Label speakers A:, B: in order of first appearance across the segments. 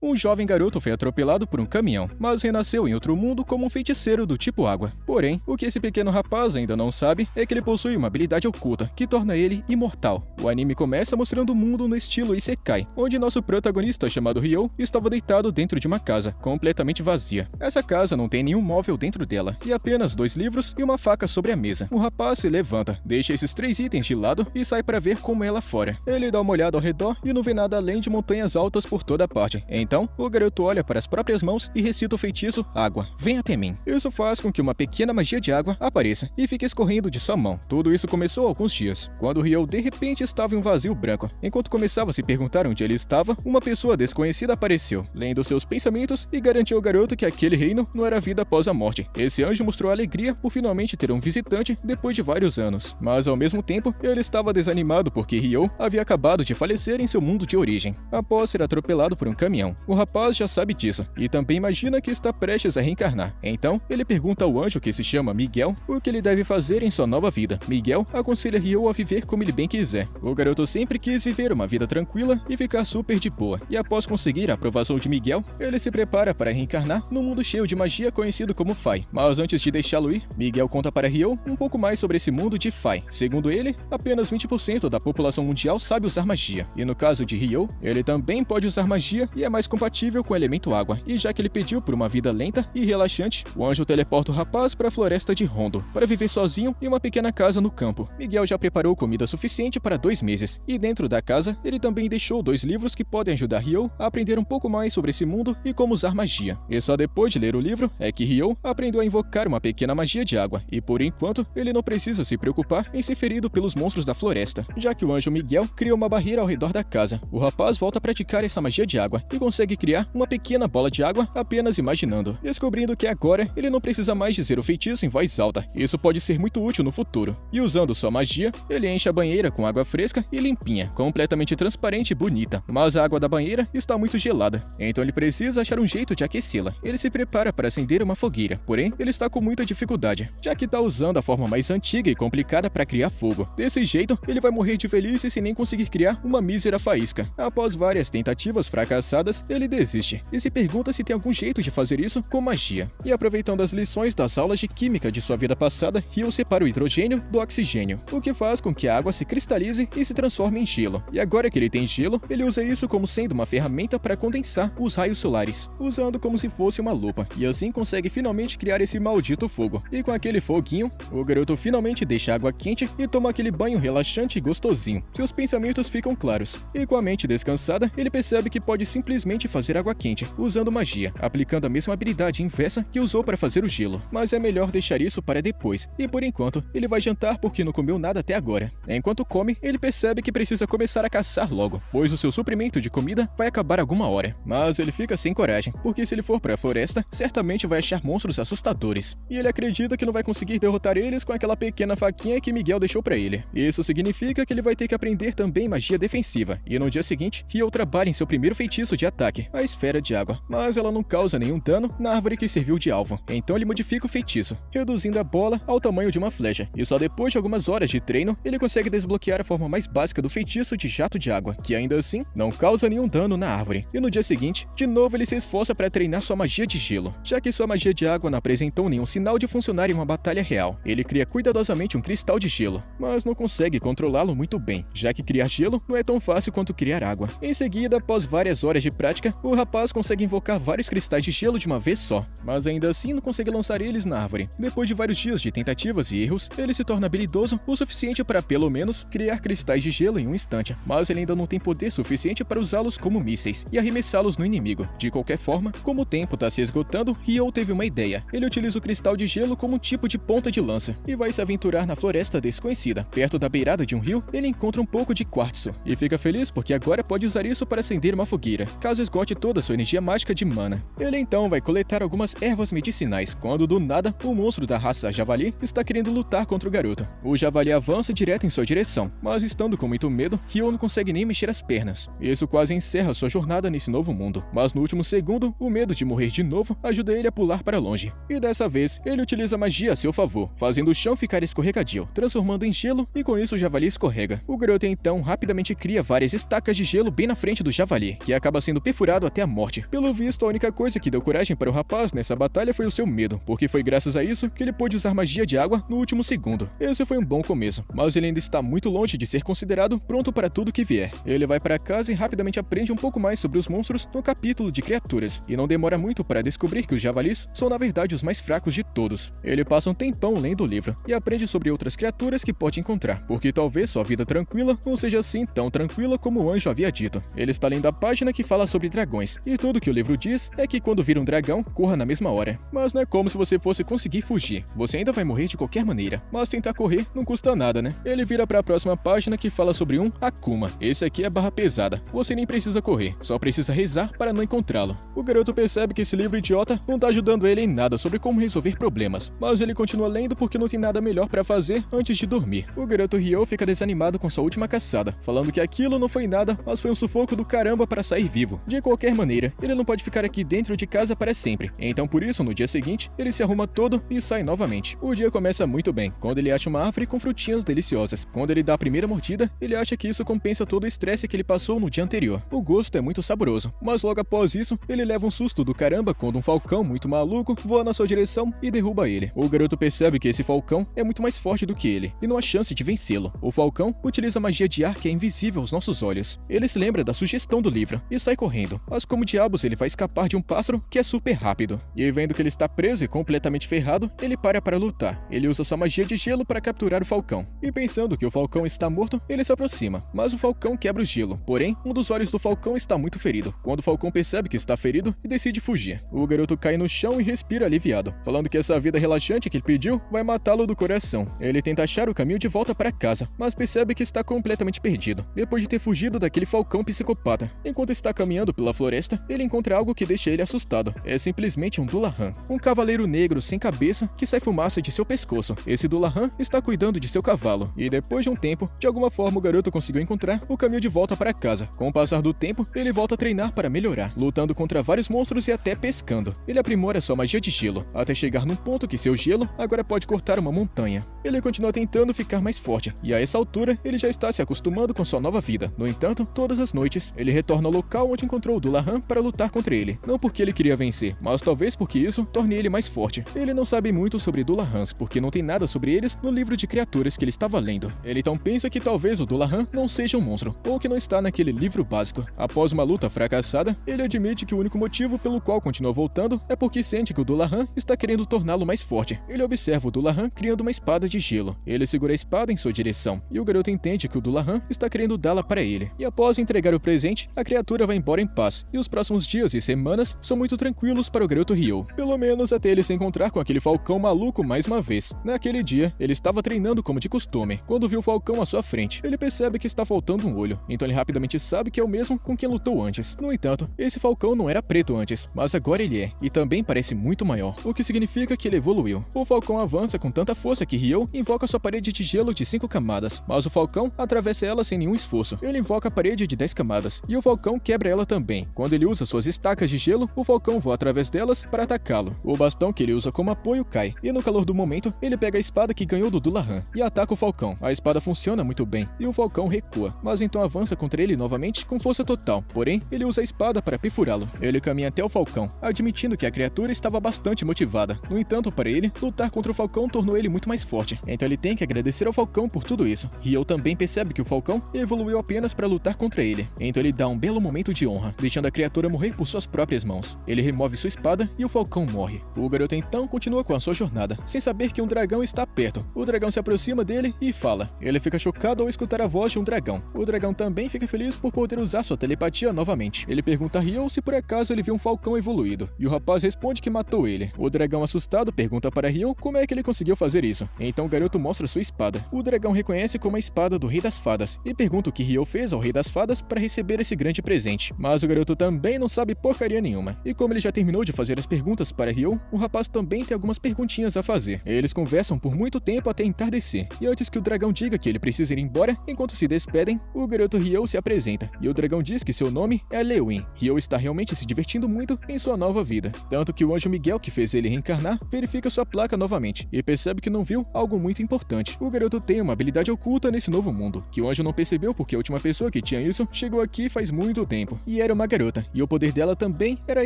A: Um jovem garoto foi atropelado por um caminhão, mas renasceu em outro mundo como um feiticeiro do tipo água. Porém, o que esse pequeno rapaz ainda não sabe é que ele possui uma habilidade oculta que torna ele imortal. O anime começa mostrando o mundo no estilo Isekai, onde nosso protagonista, chamado Ryo, estava deitado dentro de uma casa, completamente vazia. Essa casa não tem nenhum móvel dentro dela, e apenas 2 livros e uma faca sobre a mesa. O rapaz se levanta, deixa esses 3 itens de lado e sai para ver como é lá fora. Ele dá uma olhada ao redor e não vê nada além de montanhas altas por toda parte. Então, o garoto olha para as próprias mãos e recita o feitiço Água, vem até mim. Isso faz com que uma pequena magia de água apareça e fique escorrendo de sua mão. Tudo isso começou há alguns dias, quando Ryo de repente estava em um vazio branco. Enquanto começava a se perguntar onde ele estava, uma pessoa desconhecida apareceu, lendo seus pensamentos e garantiu ao garoto que aquele reino não era vida após a morte. Esse anjo mostrou alegria por finalmente ter um visitante depois de vários anos. Mas ao mesmo tempo, ele estava desanimado porque Ryo havia acabado de falecer em seu mundo de origem, após ser atropelado por um caminhão. O rapaz já sabe disso, e também imagina que está prestes a reencarnar. Então, ele pergunta ao anjo, que se chama Miguel, o que ele deve fazer em sua nova vida. Miguel aconselha Ryo a viver como ele bem quiser. O garoto sempre quis viver uma vida tranquila e ficar super de boa, e após conseguir a aprovação de Miguel, ele se prepara para reencarnar num mundo cheio de magia conhecido como Fai. Mas antes de deixá-lo ir, Miguel conta para Ryo um pouco mais sobre esse mundo de Fai. Segundo ele, apenas 20% da população mundial sabe usar magia, e no caso de Ryo, ele também pode usar magia e é mais compatível com o elemento água. E já que ele pediu por uma vida lenta e relaxante, o anjo teleporta o rapaz para a floresta de Rondo, para viver sozinho em uma pequena casa no campo. Miguel já preparou comida suficiente para 2 meses, e dentro da casa, ele também deixou 2 livros que podem ajudar Ryo a aprender um pouco mais sobre esse mundo e como usar magia. E só depois de ler o livro é que Ryo aprendeu a invocar uma pequena magia de água, e por enquanto, ele não precisa se preocupar em ser ferido pelos monstros da floresta, já que o anjo Miguel criou uma barreira ao redor da casa. O rapaz volta a praticar essa magia de água e consegue criar uma pequena bola de água apenas imaginando, descobrindo que agora ele não precisa mais dizer o feitiço em voz alta. Isso pode ser muito útil no futuro. E usando sua magia, ele enche a banheira com água fresca e limpinha, completamente transparente e bonita. Mas a água da banheira está muito gelada, então ele precisa achar um jeito de aquecê-la. Ele se prepara para acender uma fogueira, porém ele está com muita dificuldade, já que está usando a forma mais antiga e complicada para criar fogo. Desse jeito, ele vai morrer de velhice sem nem conseguir criar uma mísera faísca. Após várias tentativas fracassadas, ele desiste e se pergunta se tem algum jeito de fazer isso com magia. E aproveitando as lições das aulas de química de sua vida passada, Ryo separa o hidrogênio do oxigênio, o que faz com que a água se cristalize e se transforme em gelo. E agora que ele tem gelo, ele usa isso como sendo uma ferramenta para condensar os raios solares, usando como se fosse uma lupa, e assim consegue finalmente criar esse maldito fogo. E com aquele foguinho, o garoto finalmente deixa a água quente e toma aquele banho relaxante e gostosinho. Seus pensamentos ficam claros, e com a mente descansada, ele percebe que pode simplesmente fazer água quente, usando magia, aplicando a mesma habilidade inversa que usou para fazer o gelo. Mas é melhor deixar isso para depois, e por enquanto, ele vai jantar porque não comeu nada até agora. Enquanto come, ele percebe que precisa começar a caçar logo, pois o seu suprimento de comida vai acabar alguma hora. Mas ele fica sem coragem, porque se ele for para a floresta, certamente vai achar monstros assustadores. E ele acredita que não vai conseguir derrotar eles com aquela pequena faquinha que Miguel deixou para ele. Isso significa que ele vai ter que aprender também magia defensiva. E no dia seguinte, Ryo trabalha em seu primeiro feitiço de ataque, a esfera de água. Mas ela não causa nenhum dano na árvore que serviu de alvo. Então ele modifica o feitiço, reduzindo a bola ao tamanho de uma flecha. E só depois de algumas horas de treino, ele consegue desbloquear a forma mais básica do feitiço de jato de água, que ainda assim não causa nenhum dano na árvore. E no dia seguinte, de novo ele se esforça para treinar sua magia de gelo, já que sua magia de água não apresentou nenhum sinal de funcionar em uma batalha real. Ele cria cuidadosamente um cristal de gelo, mas não consegue controlá-lo muito bem, já que criar gelo não é tão fácil quanto criar água. Em seguida, após várias horas de prática, o rapaz consegue invocar vários cristais de gelo de uma vez só, mas ainda assim não consegue lançar eles na árvore. Depois de vários dias de tentativas e erros, ele se torna habilidoso o suficiente para, pelo menos, criar cristais de gelo em um instante, mas ele ainda não tem poder suficiente para usá-los como mísseis e arremessá-los no inimigo. De qualquer forma, como o tempo está se esgotando, Ryo teve uma ideia. Ele utiliza o cristal de gelo como um tipo de ponta de lança e vai se aventurar na floresta desconhecida. Perto da beirada de um rio, ele encontra um pouco de quartzo e fica feliz porque agora pode usar isso para acender uma fogueira, caso esgote toda a sua energia mágica de mana. Ele então vai coletar algumas ervas medicinais, quando do nada, o monstro da raça javali está querendo lutar contra o garoto. O javali avança direto em sua direção, mas estando com muito medo, Ryo não consegue nem mexer as pernas. Isso quase encerra sua jornada nesse novo mundo, mas no último segundo, o medo de morrer de novo ajuda ele a pular para longe. E dessa vez, ele utiliza magia a seu favor, fazendo o chão ficar escorregadio, transformando em gelo, e com isso o javali escorrega. O garoto então rapidamente cria várias estacas de gelo bem na frente do javali, que acaba sendo perfurado até a morte. Pelo visto, a única coisa que deu coragem para o rapaz nessa batalha foi o seu medo, porque foi graças a isso que ele pôde usar magia de água no último segundo. Esse foi um bom começo, mas ele ainda está muito longe de ser considerado pronto para tudo que vier. Ele vai para casa e rapidamente aprende um pouco mais sobre os monstros no capítulo de criaturas, e não demora muito para descobrir que os javalis são na verdade os mais fracos de todos. Ele passa um tempão lendo o livro e aprende sobre outras criaturas que pode encontrar, porque talvez sua vida tranquila não seja assim tão tranquila como o anjo havia dito. Ele está lendo a página que fala sobre dragões, e tudo que o livro diz é que quando vir um dragão, corra na mesma hora. Mas não é como se você fosse conseguir fugir, você ainda vai morrer de qualquer maneira, mas tentar correr não custa nada, né? Ele vira para a próxima página que fala sobre um Akuma. Esse aqui é barra pesada, você nem precisa correr, só precisa rezar para não encontrá-lo. O garoto percebe que esse livro idiota não está ajudando ele em nada sobre como resolver problemas, mas ele continua lendo porque não tem nada melhor para fazer antes de dormir. O garoto Ryo fica desanimado com sua última caçada, falando que aquilo não foi nada, mas foi um sufoco do caramba para sair vivo. De qualquer maneira, ele não pode ficar aqui dentro de casa para sempre, então por isso, no dia seguinte, ele se arruma todo e sai novamente. O dia começa muito bem, quando ele acha uma árvore com frutinhas deliciosas. Quando ele dá a primeira mordida, ele acha que isso compensa todo o estresse que ele passou no dia anterior. O gosto é muito saboroso, mas logo após isso, ele leva um susto do caramba quando um falcão muito maluco voa na sua direção e derruba ele. O garoto percebe que esse falcão é muito mais forte do que ele, e não há chance de vencê-lo. O falcão utiliza magia de ar que é invisível aos nossos olhos. Ele se lembra da sugestão do livro e sai correndo, mas como diabos ele vai escapar de um pássaro que é super rápido? E vendo que ele está preso e completamente ferrado, ele para lutar. Ele usa sua magia de gelo para capturar o falcão, e pensando que o falcão está morto, ele se aproxima, mas o falcão quebra o gelo. Porém, um dos olhos do falcão está muito ferido. Quando o falcão percebe que está ferido e decide fugir, o garoto cai no chão e respira aliviado, falando que essa vida relaxante que ele pediu vai matá-lo do coração. Ele tenta achar o caminho de volta para casa, mas percebe que está completamente perdido, depois de ter fugido daquele falcão psicopata. Enquanto está caminhando pela floresta, ele encontra algo que deixa ele assustado. É simplesmente um Dullahan, um cavaleiro negro sem cabeça que sai fumaça de seu pescoço. Esse Dullahan está cuidando de seu cavalo, e depois de um tempo, de alguma forma o garoto conseguiu encontrar o caminho de volta para casa. Com o passar do tempo, ele volta a treinar para melhorar, lutando contra vários monstros e até pescando. Ele aprimora sua magia de gelo, até chegar num ponto que seu gelo agora pode cortar uma montanha. Ele continua tentando ficar mais forte, e a essa altura, ele já está se acostumando com sua nova vida. No entanto, todas as noites, ele retorna ao local onde encontrou o Dullahan para lutar contra ele. Não porque ele queria vencer, mas talvez porque isso torne ele mais forte. Ele não sabe muito sobre Dullahans, porque não tem nada sobre eles no livro de criaturas que ele estava lendo. Ele então pensa que talvez o Dullahan não seja um monstro, ou que não está naquele livro básico. Após uma luta fracassada, ele admite que o único motivo pelo qual continua voltando é porque sente que o Dullahan está querendo torná-lo mais forte. Ele observa o Dullahan criando uma espada de gelo. Ele segura a espada em sua direção, e o garoto entende que o Dullahan está querendo dá-la para ele. E após entregar o presente, a criatura vai embora em paz, e os próximos dias e semanas são muito tranquilos para o garoto Ryo. Pelo menos até ele se encontrar com aquele falcão maluco mais uma vez. Naquele dia, ele estava treinando como de costume, quando viu o falcão à sua frente. Ele percebe que está faltando um olho, então ele rapidamente sabe que é o mesmo com quem lutou antes. No entanto, esse falcão não era preto antes, mas agora ele é, e também parece muito maior, o que significa que ele evoluiu. O falcão avança com tanta força que Ryo invoca sua parede de gelo de 5 camadas, mas o falcão atravessa ela sem nenhum esforço. Ele invoca a parede de 10 camadas, e o falcão quebra ela também. Quando ele usa suas estacas de gelo, o falcão voa através delas para atacá-lo. O bastão que ele usa como apoio cai, e no calor do momento, ele pega a espada que ganhou do Dullahan e ataca o falcão. A espada funciona muito bem, e o falcão recua, mas então avança contra ele novamente com força total. Porém, ele usa a espada para perfurá-lo. Ele caminha até o falcão, admitindo que a criatura estava bastante motivada. No entanto, para ele, lutar contra o falcão tornou ele muito mais forte, então ele tem que agradecer ao falcão por tudo isso. Ryo também percebe que o falcão evoluiu apenas para lutar contra ele, então ele dá um belo momento de honra, deixando a criatura morrer por suas próprias mãos. Ele remove sua espada e o falcão morre. O garoto então continua com a sua jornada, sem saber que um dragão está perto. O dragão se aproxima dele e fala. Ele fica chocado ao escutar a voz de um dragão. O dragão também fica feliz por poder usar sua telepatia novamente. Ele pergunta a Ryo se por acaso ele viu um falcão evoluído, e o rapaz responde que matou ele. O dragão assustado pergunta para Ryo como é que ele conseguiu fazer isso. Então o garoto mostra sua espada. O dragão reconhece como a espada do Rei das Fadas e pergunta o que Ryo fez ao Rei das Fadas para receber esse grande presente. Mas o garoto também não sabe porcaria nenhuma. E como ele já terminou de fazer as perguntas para Ryo, o rapaz também tem algumas perguntinhas a fazer. Eles conversam por muito tempo até entardecer. E antes que o dragão diga que ele precisa ir embora, enquanto se despedem, o garoto Ryo se apresenta. E o dragão diz que seu nome é Lewin. Ryo está realmente se divertindo muito em sua nova vida. Tanto que o anjo Miguel que fez ele reencarnar verifica sua placa novamente e percebe que não viu algo algo muito importante. O garoto tem uma habilidade oculta nesse novo mundo, que o anjo não percebeu porque a última pessoa que tinha isso chegou aqui faz muito tempo. E era uma garota, e o poder dela também era a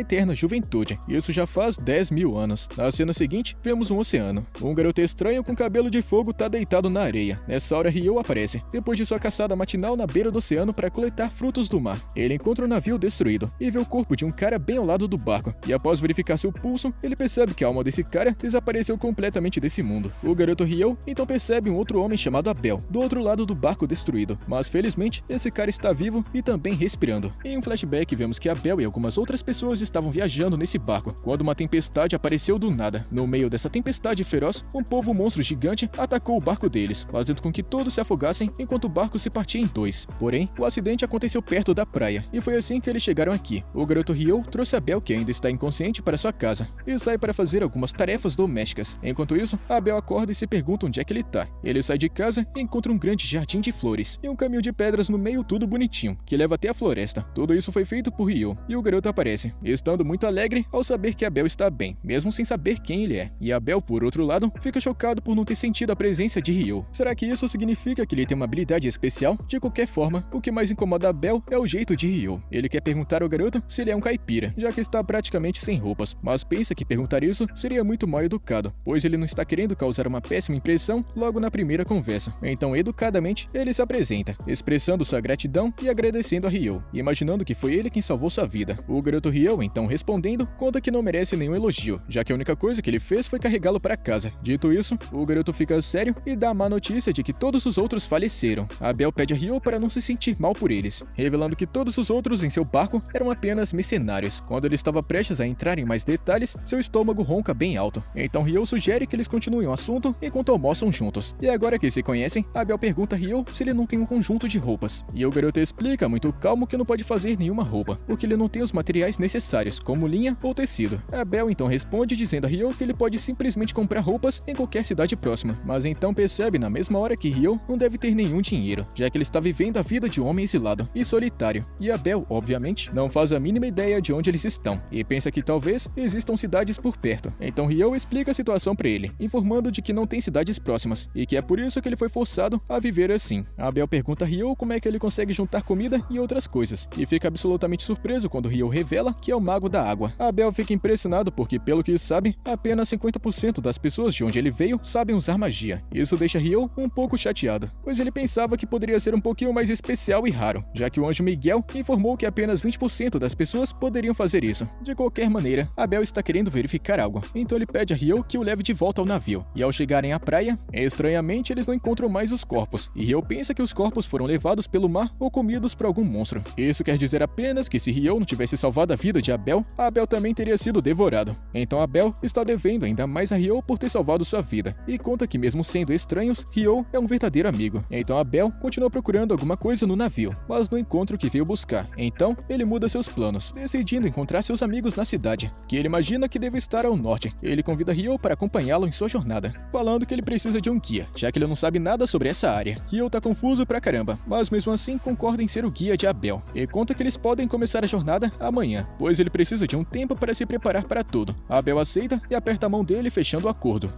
A: eterna juventude. Isso já faz 10.000 anos. Na cena seguinte, vemos um oceano. Um garoto estranho com cabelo de fogo tá deitado na areia. Nessa hora, Ryo aparece, depois de sua caçada matinal na beira do oceano para coletar frutos do mar. Ele encontra o navio destruído e vê o corpo de um cara bem ao lado do barco. E após verificar seu pulso, ele percebe que a alma desse cara desapareceu completamente desse mundo. O garoto Ryo então percebe um outro homem chamado Abel, do outro lado do barco destruído. Mas felizmente, esse cara está vivo e também respirando. Em um flashback, vemos que Abel e algumas outras pessoas estavam viajando nesse barco, quando uma tempestade apareceu do nada. No meio dessa tempestade feroz, um povo monstro gigante atacou o barco deles, fazendo com que todos se afogassem enquanto o barco se partia em dois. Porém, o acidente aconteceu perto da praia, e foi assim que eles chegaram aqui. O garoto Ryo trouxe Abel, que ainda está inconsciente, para sua casa, e sai para fazer algumas tarefas domésticas. Enquanto isso, Abel acorda e se pergunta onde é que ele tá. Ele sai de casa e encontra um grande jardim de flores, e um caminho de pedras no meio tudo bonitinho, que leva até a floresta. Tudo isso foi feito por Ryo, e o garoto aparece, estando muito alegre ao saber que Abel está bem, mesmo sem saber quem ele é. E Abel, por outro lado, fica chocado por não ter sentido a presença de Ryo. Será que isso significa que ele tem uma habilidade especial? De qualquer forma, o que mais incomoda Abel é o jeito de Ryo. Ele quer perguntar ao garoto se ele é um caipira, já que está praticamente sem roupas, mas pensa que perguntar isso seria muito mal educado, pois ele não está querendo causar uma péssima impressão logo na primeira conversa. Então, educadamente, ele se apresenta, expressando sua gratidão e agradecendo a Ryo, imaginando que foi ele quem salvou sua vida. O garoto Ryo, então respondendo, conta que não merece nenhum elogio, já que a única coisa que ele fez foi carregá-lo para casa. Dito isso, o garoto fica sério e dá a má notícia de que todos os outros faleceram. Abel pede a Ryo para não se sentir mal por eles, revelando que todos os outros em seu barco eram apenas mercenários. Quando ele estava prestes a entrar em mais detalhes, seu estômago ronca bem alto. Então Ryo sugere que eles continuem o assunto enquanto almoçam juntos. E agora que se conhecem, Abel pergunta a Ryo se ele não tem um conjunto de roupas. E o garoto explica muito calmo que não pode fazer nenhuma roupa, porque ele não tem os materiais necessários, como linha ou tecido. Abel então responde dizendo a Ryo que ele pode simplesmente comprar roupas em qualquer cidade próxima, mas então percebe na mesma hora que Ryo não deve ter nenhum dinheiro, já que ele está vivendo a vida de um homem exilado e solitário. E Abel, obviamente, não faz a mínima ideia de onde eles estão, e pensa que talvez existam cidades por perto. Então Ryo explica a situação para ele, informando de que não tem cidades próximas, e que é por isso que ele foi forçado a viver assim. Abel pergunta a Ryo como é que ele consegue juntar comida e outras coisas, e fica absolutamente surpreso quando Ryo revela que é o mago da água. Abel fica impressionado porque, pelo que sabe, apenas 50% das pessoas de onde ele veio sabem usar magia. Isso deixa Ryo um pouco chateado, pois ele pensava que poderia ser um pouquinho mais especial e raro, já que o anjo Miguel informou que apenas 20% das pessoas poderiam fazer isso. De qualquer maneira, Abel está querendo verificar algo, então ele pede a Ryo que o leve de volta ao navio. E ao chegarem à praia, estranhamente eles não encontram mais os corpos, e Ryo pensa que os corpos foram levados pelo mar ou comidos por algum monstro. Isso quer dizer apenas que se Ryo não tivesse salvado a vida de Abel, Abel também teria sido devorado. Então Abel está devendo ainda mais a Ryo por ter salvado sua vida, e conta que mesmo sendo estranhos, Ryo é um verdadeiro amigo. Então Abel continua procurando alguma coisa no navio, mas não encontra o que veio buscar. Então ele muda seus planos, decidindo encontrar seus amigos na cidade, que ele imagina que deve estar ao norte. Ele convida Ryo para acompanhá-lo em sua jornada, falando que ele precisa de um guia, já que ele não sabe nada sobre essa área. Ryo tá confuso pra caramba, mas mesmo assim concorda em ser o guia de Abel, e conta que eles podem começar a jornada amanhã, pois ele precisa de um tempo para se preparar para tudo. Abel aceita e aperta a mão dele, fechando o acordo.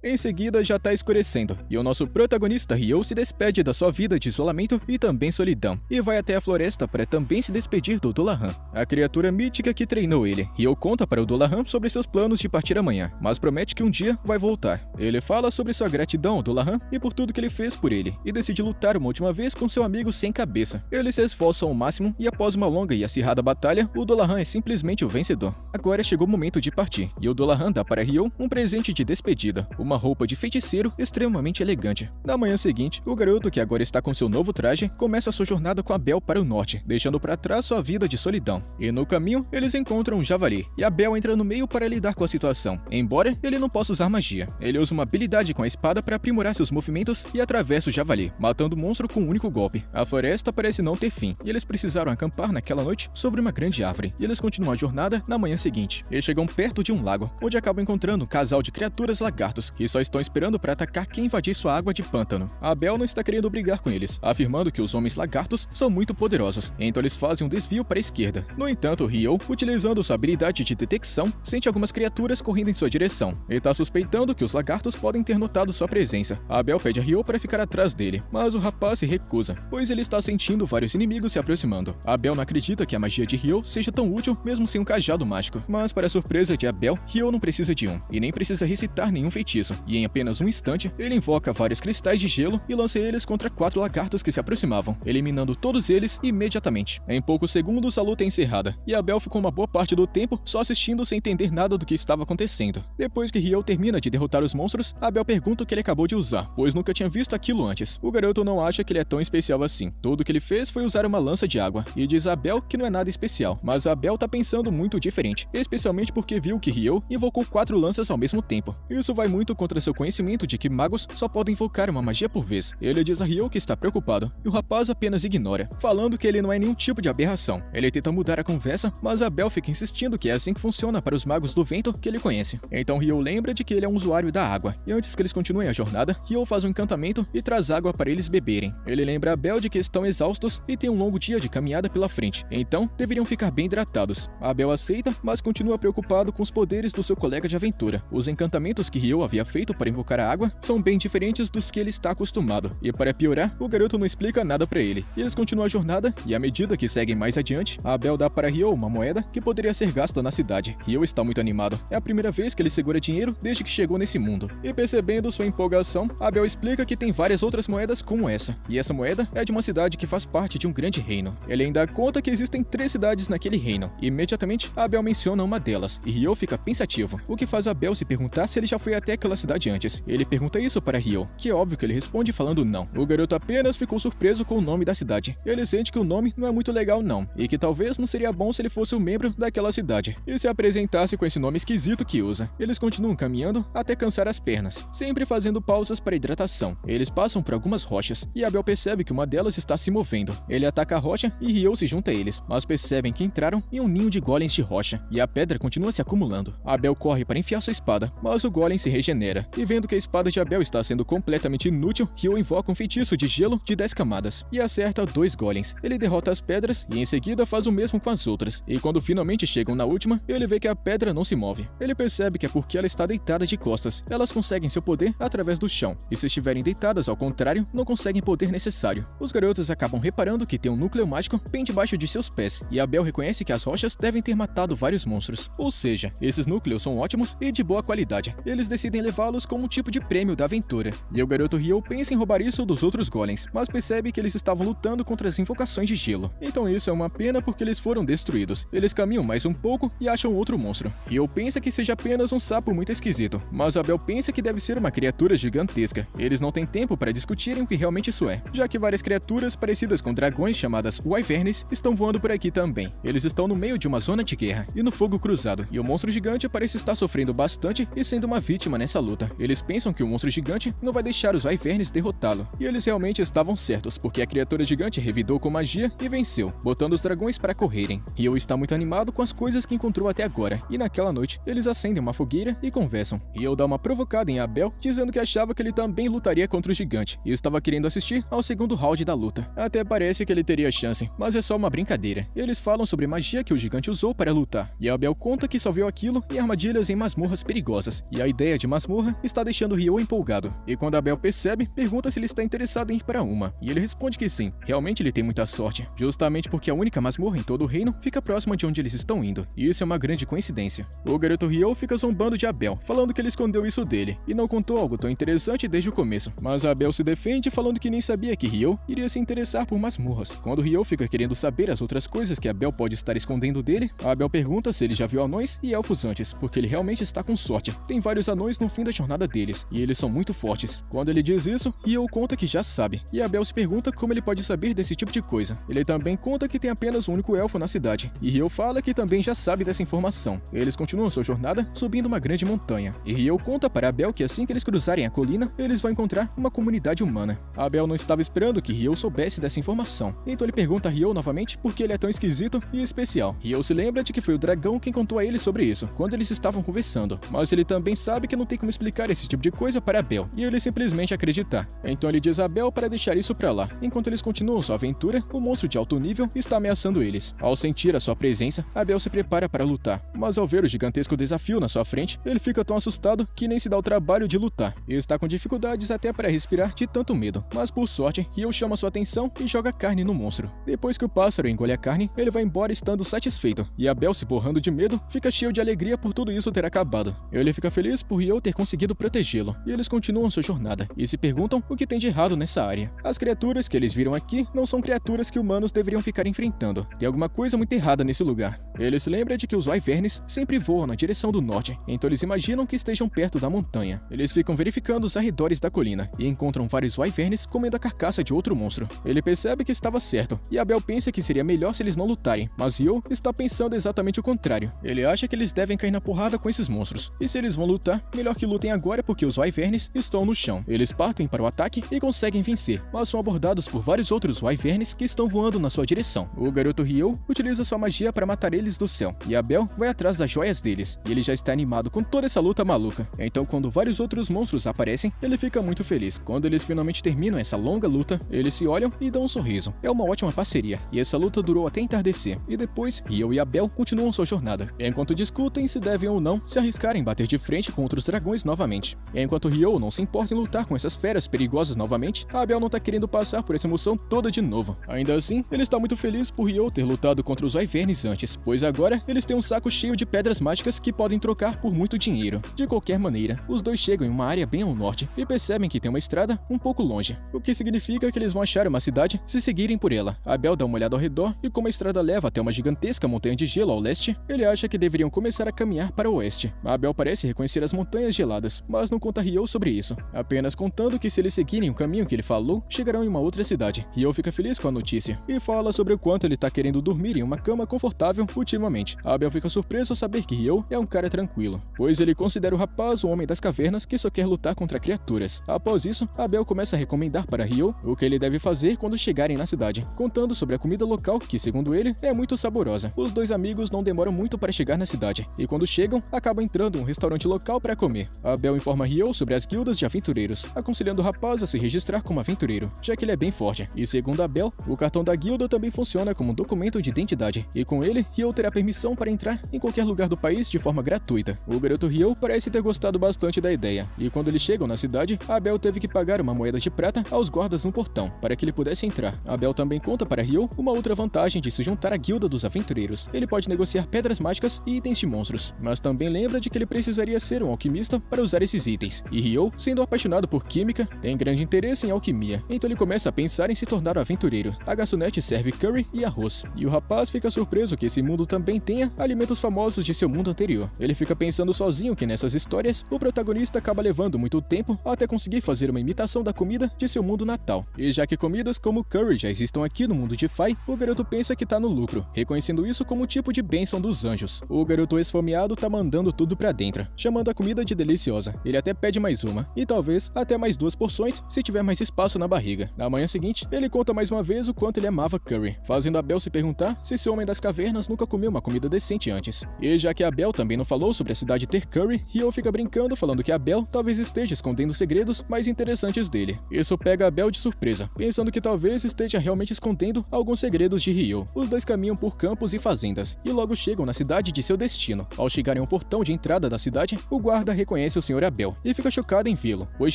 A: Em seguida, já tá escurecendo, e o nosso protagonista Ryo se despede da sua vida de isolamento e também solidão, e vai até a floresta para também se despedir do Dullahan, a criatura mítica que treinou ele. Ryo conta para o Dullahan sobre seus planos de partir amanhã, mas promete que um dia vai voltar. Ele fala sobre sua gratidão ao Dullahan e por tudo que ele fez por ele, e decide lutar uma última vez com seu amigo sem cabeça. Eles se esforçam ao máximo, e após uma longa e acirrada batalha, o Dullahan é simplesmente o vencedor. Agora chegou o momento de partir, e o Dullahan dá para Ryo um presente de despedida, uma roupa de feiticeiro extremamente elegante. Na manhã seguinte, o garoto, que agora está com seu novo traje, começa sua jornada com Abel para o norte, deixando para trás sua vida de solidão. E no caminho, eles encontram um javali, e Abel entra no meio para lidar com a situação. Embora ele não possa usar magia, ele usa uma habilidade com a espada para aprimorar seus movimentos e atravessa o javali, matando o monstro com um único golpe. A floresta parece não ter fim, e eles precisaram acampar naquela noite sobre uma grande árvore, e eles continuam a jornada na manhã seguinte. Eles chegam perto de um lago, onde acabam encontrando um casal de criaturas lagartos, que e só estão esperando para atacar quem invadir sua água de pântano. Abel não está querendo brigar com eles, afirmando que os homens lagartos são muito poderosos, então eles fazem um desvio para a esquerda. No entanto, Ryo, utilizando sua habilidade de detecção, sente algumas criaturas correndo em sua direção. Ele está suspeitando que os lagartos podem ter notado sua presença. Abel pede a Ryo para ficar atrás dele, mas o rapaz se recusa, pois ele está sentindo vários inimigos se aproximando. Abel não acredita que a magia de Ryo seja tão útil mesmo sem um cajado mágico, mas para a surpresa de Abel, Ryo não precisa de um, e nem precisa recitar nenhum feitiço, e em apenas um instante, ele invoca vários cristais de gelo e lança eles contra 4 lagartos que se aproximavam, eliminando todos eles imediatamente. Em poucos segundos, a luta é encerrada, e Abel ficou uma boa parte do tempo só assistindo sem entender nada do que estava acontecendo. Depois que Ryo termina de derrotar os monstros, Abel pergunta o que ele acabou de usar, pois nunca tinha visto aquilo antes. O garoto não acha que ele é tão especial assim. Tudo o que ele fez foi usar uma lança de água, e diz a Abel que não é nada especial, mas Abel tá pensando muito diferente, especialmente porque viu que Ryo invocou 4 lanças ao mesmo tempo. Isso vai muito contra seu conhecimento de que magos só podem invocar uma magia por vez. Ele diz a Ryo que está preocupado, e o rapaz apenas ignora, falando que ele não é nenhum tipo de aberração. Ele tenta mudar a conversa, mas Abel fica insistindo que é assim que funciona para os magos do vento que ele conhece. Então Ryo lembra de que ele é um usuário da água, e antes que eles continuem a jornada, Ryo faz um encantamento e traz água para eles beberem. Ele lembra Abel de que estão exaustos e tem um longo dia de caminhada pela frente, então deveriam ficar bem hidratados. Abel aceita, mas continua preocupado com os poderes do seu colega de aventura. Os encantamentos que Ryo havia feito para invocar a água são bem diferentes dos que ele está acostumado, e para piorar, o garoto não explica nada para ele. E eles continuam a jornada, e à medida que seguem mais adiante, Abel dá para Ryo uma moeda que poderia ser gasta na cidade. Ryo está muito animado. É a primeira vez que ele segura dinheiro desde que chegou nesse mundo. E percebendo sua empolgação, Abel explica que tem várias outras moedas como essa, e essa moeda é de uma cidade que faz parte de um grande reino. Ele ainda conta que existem 3 cidades naquele reino, e imediatamente Abel menciona uma delas, e Ryo fica pensativo, o que faz Abel se perguntar se ele já foi até aquela cidade antes. Ele pergunta isso para Ryo, que é óbvio que ele responde falando não. O garoto apenas ficou surpreso com o nome da cidade. Ele sente que o nome não é muito legal não, e que talvez não seria bom se ele fosse um membro daquela cidade, e se apresentasse com esse nome esquisito que usa. Eles continuam caminhando até cansar as pernas, sempre fazendo pausas para hidratação. Eles passam por algumas rochas, e Abel percebe que uma delas está se movendo. Ele ataca a rocha e Ryo se junta a eles, mas percebem que entraram em um ninho de golems de rocha, e a pedra continua se acumulando. Abel corre para enfiar sua espada, mas o golem se regenera, e vendo que a espada de Abel está sendo completamente inútil, Ryo invoca um feitiço de gelo de 10 camadas, e acerta 2 golems. Ele derrota as pedras, e em seguida faz o mesmo com as outras, e quando finalmente chegam na última, ele vê que a pedra não se move. Ele percebe que é porque ela está deitada de costas. Elas conseguem seu poder através do chão, e se estiverem deitadas ao contrário, não conseguem o poder necessário. Os garotos acabam reparando que tem um núcleo mágico bem debaixo de seus pés, e Abel reconhece que as rochas devem ter matado vários monstros. Ou seja, esses núcleos são ótimos e de boa qualidade. Eles decidem levá-los como um tipo de prêmio da aventura. E o garoto Ryo pensa em roubar isso dos outros golems, mas percebe que eles estavam lutando contra as invocações de gelo. Então isso é uma pena porque eles foram destruídos. Eles caminham mais um pouco e acham outro monstro. Ryo pensa que seja apenas um sapo muito esquisito, mas Abel pensa que deve ser uma criatura gigantesca. Eles não têm tempo para discutirem o que realmente isso é, já que várias criaturas parecidas com dragões chamadas wyverns estão voando por aqui também. Eles estão no meio de uma zona de guerra e no fogo cruzado, e o monstro gigante parece estar sofrendo bastante e sendo uma vítima nessa luta. Eles pensam que o monstro gigante não vai deixar os wyverns derrotá-lo, e eles realmente estavam certos, porque a criatura gigante revidou com magia e venceu, botando os dragões para correrem. Ryo está muito animado com as coisas que encontrou até agora, e naquela noite eles acendem uma fogueira e conversam. Ryo dá uma provocada em Abel, dizendo que achava que ele também lutaria contra o gigante, e estava querendo assistir ao segundo round da luta. Até parece que ele teria chance, mas é só uma brincadeira. Eles falam sobre magia que o gigante usou para lutar, e Abel conta que só viu aquilo em armadilhas em masmorras perigosas, e a ideia de masmorra está deixando Ryo empolgado. E quando Abel percebe, pergunta se ele está interessado em ir para uma, e ele responde que sim, realmente ele tem muita sorte, justamente porque a única masmorra em todo o reino fica próxima de onde eles estão indo, e isso é uma grande coincidência. O garoto Ryo fica zombando de Abel, falando que ele escondeu isso dele, e não contou algo tão interessante desde o começo, mas Abel se defende falando que nem sabia que Ryo iria se interessar por masmorras. Quando Ryo fica querendo saber as outras coisas que Abel pode estar escondendo dele, Abel pergunta se ele já viu anões e elfos antes, porque ele realmente está com sorte. Tem vários anões no fim da jornada deles, e eles são muito fortes. Quando ele diz isso, Ryo conta que já sabe, e Abel se pergunta como ele pode saber desse tipo de coisa. Ele também conta que tem apenas um único elfo na cidade, e Ryo fala que também já sabe dessa informação. Eles continuam sua jornada subindo uma grande montanha, e Ryo conta para Abel que assim que eles cruzarem a colina, eles vão encontrar uma comunidade humana. Abel não estava esperando que Ryo soubesse dessa informação, então ele pergunta a Ryo novamente por que ele é tão esquisito e especial. Ryo se lembra de que foi o dragão quem contou a ele sobre isso, quando eles estavam conversando, mas ele também sabe que não tem como explicar esse tipo de coisa para Abel, e ele simplesmente acreditar. Então ele diz a Abel para deixar isso pra lá. Enquanto eles continuam sua aventura, o monstro de alto nível está ameaçando eles. Ao sentir a sua presença, Abel se prepara para lutar, mas ao ver o gigantesco desafio na sua frente, ele fica tão assustado que nem se dá o trabalho de lutar, e está com dificuldades até para respirar de tanto medo. Mas por sorte, Ryo chama sua atenção e joga carne no monstro. Depois que o pássaro engole a carne, ele vai embora estando satisfeito, e Abel, se borrando de medo, fica cheio de alegria por tudo isso ter acabado. Ele fica feliz por Ryo ter conseguido protegê-lo, e eles continuam sua jornada, e se perguntam o que tem de errado nessa área. As criaturas que eles viram aqui não são criaturas que humanos deveriam ficar enfrentando. Tem alguma coisa muito errada nesse lugar. Eles se lembram de que os wyverns sempre voam na direção do norte, então eles imaginam que estejam perto da montanha. Eles ficam verificando os arredores da colina, e encontram vários wyverns comendo a carcaça de outro monstro. Ele percebe que estava certo, e Abel pensa que seria melhor se eles não lutarem, mas Ryo está pensando exatamente o contrário. Ele acha que eles devem cair na porrada com esses monstros, e se eles vão lutar, melhor que lutem agora porque os wyverns estão no chão. Eles partem para o ataque e conseguem vencer, mas são abordados por vários outros wyverns que estão voando na sua direção. O garoto Ryo utiliza sua magia para matar eles do céu, e Abel vai atrás das joias deles, e ele já está animado com toda essa luta maluca. Então, quando vários outros monstros aparecem, ele fica muito feliz. Quando eles finalmente terminam essa longa luta, eles se olham e dão um sorriso. É uma ótima parceria, e essa luta durou até entardecer, e depois Ryo e Abel continuam sua jornada, enquanto discutem se devem ou não se arriscar em bater de frente com outros dragões novamente. Enquanto Ryo não se importa em lutar com essas feras perigosas novamente, Abel não tá querendo passar por essa emoção toda de novo. Ainda assim, ele está muito feliz por Ryo ter lutado contra os wyverns antes, pois agora eles têm um saco cheio de pedras mágicas que podem trocar por muito dinheiro. De qualquer maneira, os dois chegam em uma área bem ao norte e percebem que tem uma estrada um pouco longe, o que significa que eles vão achar uma cidade se seguirem por ela. Abel dá uma olhada ao redor e como a estrada leva até uma gigantesca montanha de gelo ao leste, ele acha que deveriam começar a caminhar para o oeste. Abel parece reconhecer as montanhas geladas, mas não conta a Ryo sobre isso, apenas contando que se eles seguirem o caminho que ele falou, chegarão em uma outra cidade. Ryo fica feliz com a notícia e fala sobre o quanto ele tá querendo dormir em uma cama confortável ultimamente. Abel fica surpreso ao saber que Ryo é um cara tranquilo, pois ele considera o rapaz um homem das cavernas que só quer lutar contra criaturas. Após isso, Abel começa a recomendar para Ryo o que ele deve fazer quando chegarem na cidade, contando sobre a comida local que, segundo ele, é muito saborosa. Os dois amigos não demoram muito para chegar na cidade, e quando chegam, acabam entrando em um restaurante local para comer. Abel informa Ryo sobre as guildas de aventureiros, aconselhando o rapaz a se registrar como aventureiro, já que ele é bem forte. E segundo Abel, o cartão da guilda também funciona como um documento de identidade, e com ele, Ryo terá permissão para entrar em qualquer lugar do país de forma gratuita. O garoto Ryo parece ter gostado bastante da ideia, e quando eles chegam na cidade, Abel teve que pagar uma moeda de prata aos guardas no portão, para que ele pudesse entrar. Abel também conta para Ryo uma outra vantagem de se juntar à guilda dos aventureiros. Ele pode negociar pedras mágicas e itens de monstros, mas também lembra de que ele precisaria ser um alquimista para usar esses itens. E Ryo, sendo apaixonado por química, tem grande interesse em alquimia, então ele começa a pensar em se tornar um aventureiro. A garçonete serve curry e arroz, e o rapaz fica surpreso que esse mundo também tenha alimentos famosos de seu mundo anterior. Ele fica pensando sozinho que nessas histórias, o protagonista acaba levando muito tempo até conseguir fazer uma imitação da comida de seu mundo natal. E já que comidas como curry já existam aqui no mundo de Fai, o garoto pensa que tá no lucro, reconhecendo isso como um tipo de bênção dos anjos. O garoto esfomeado tá mandando tudo pra dentro, chamando a comida de deliciosa. Ele até pede mais uma, e talvez até mais 2 porções se tiver mais espaço na barriga. Na manhã seguinte, ele conta mais uma vez o quanto ele amava curry, fazendo Abel se perguntar se esse homem das cavernas nunca comeu uma comida decente antes. E já que Abel também não falou sobre a cidade ter curry, Ryo fica brincando falando que Abel talvez esteja escondendo segredos mais interessantes dele. Isso pega Abel de surpresa, pensando que talvez esteja realmente escondendo alguns segredos de Ryo. Os dois caminham por campos e fazendas, e logo chegam na cidade de seu destino. Ao chegarem ao portão de entrada da cidade, o guarda reconhece o Sr. Abel, e fica chocado em vê-lo, pois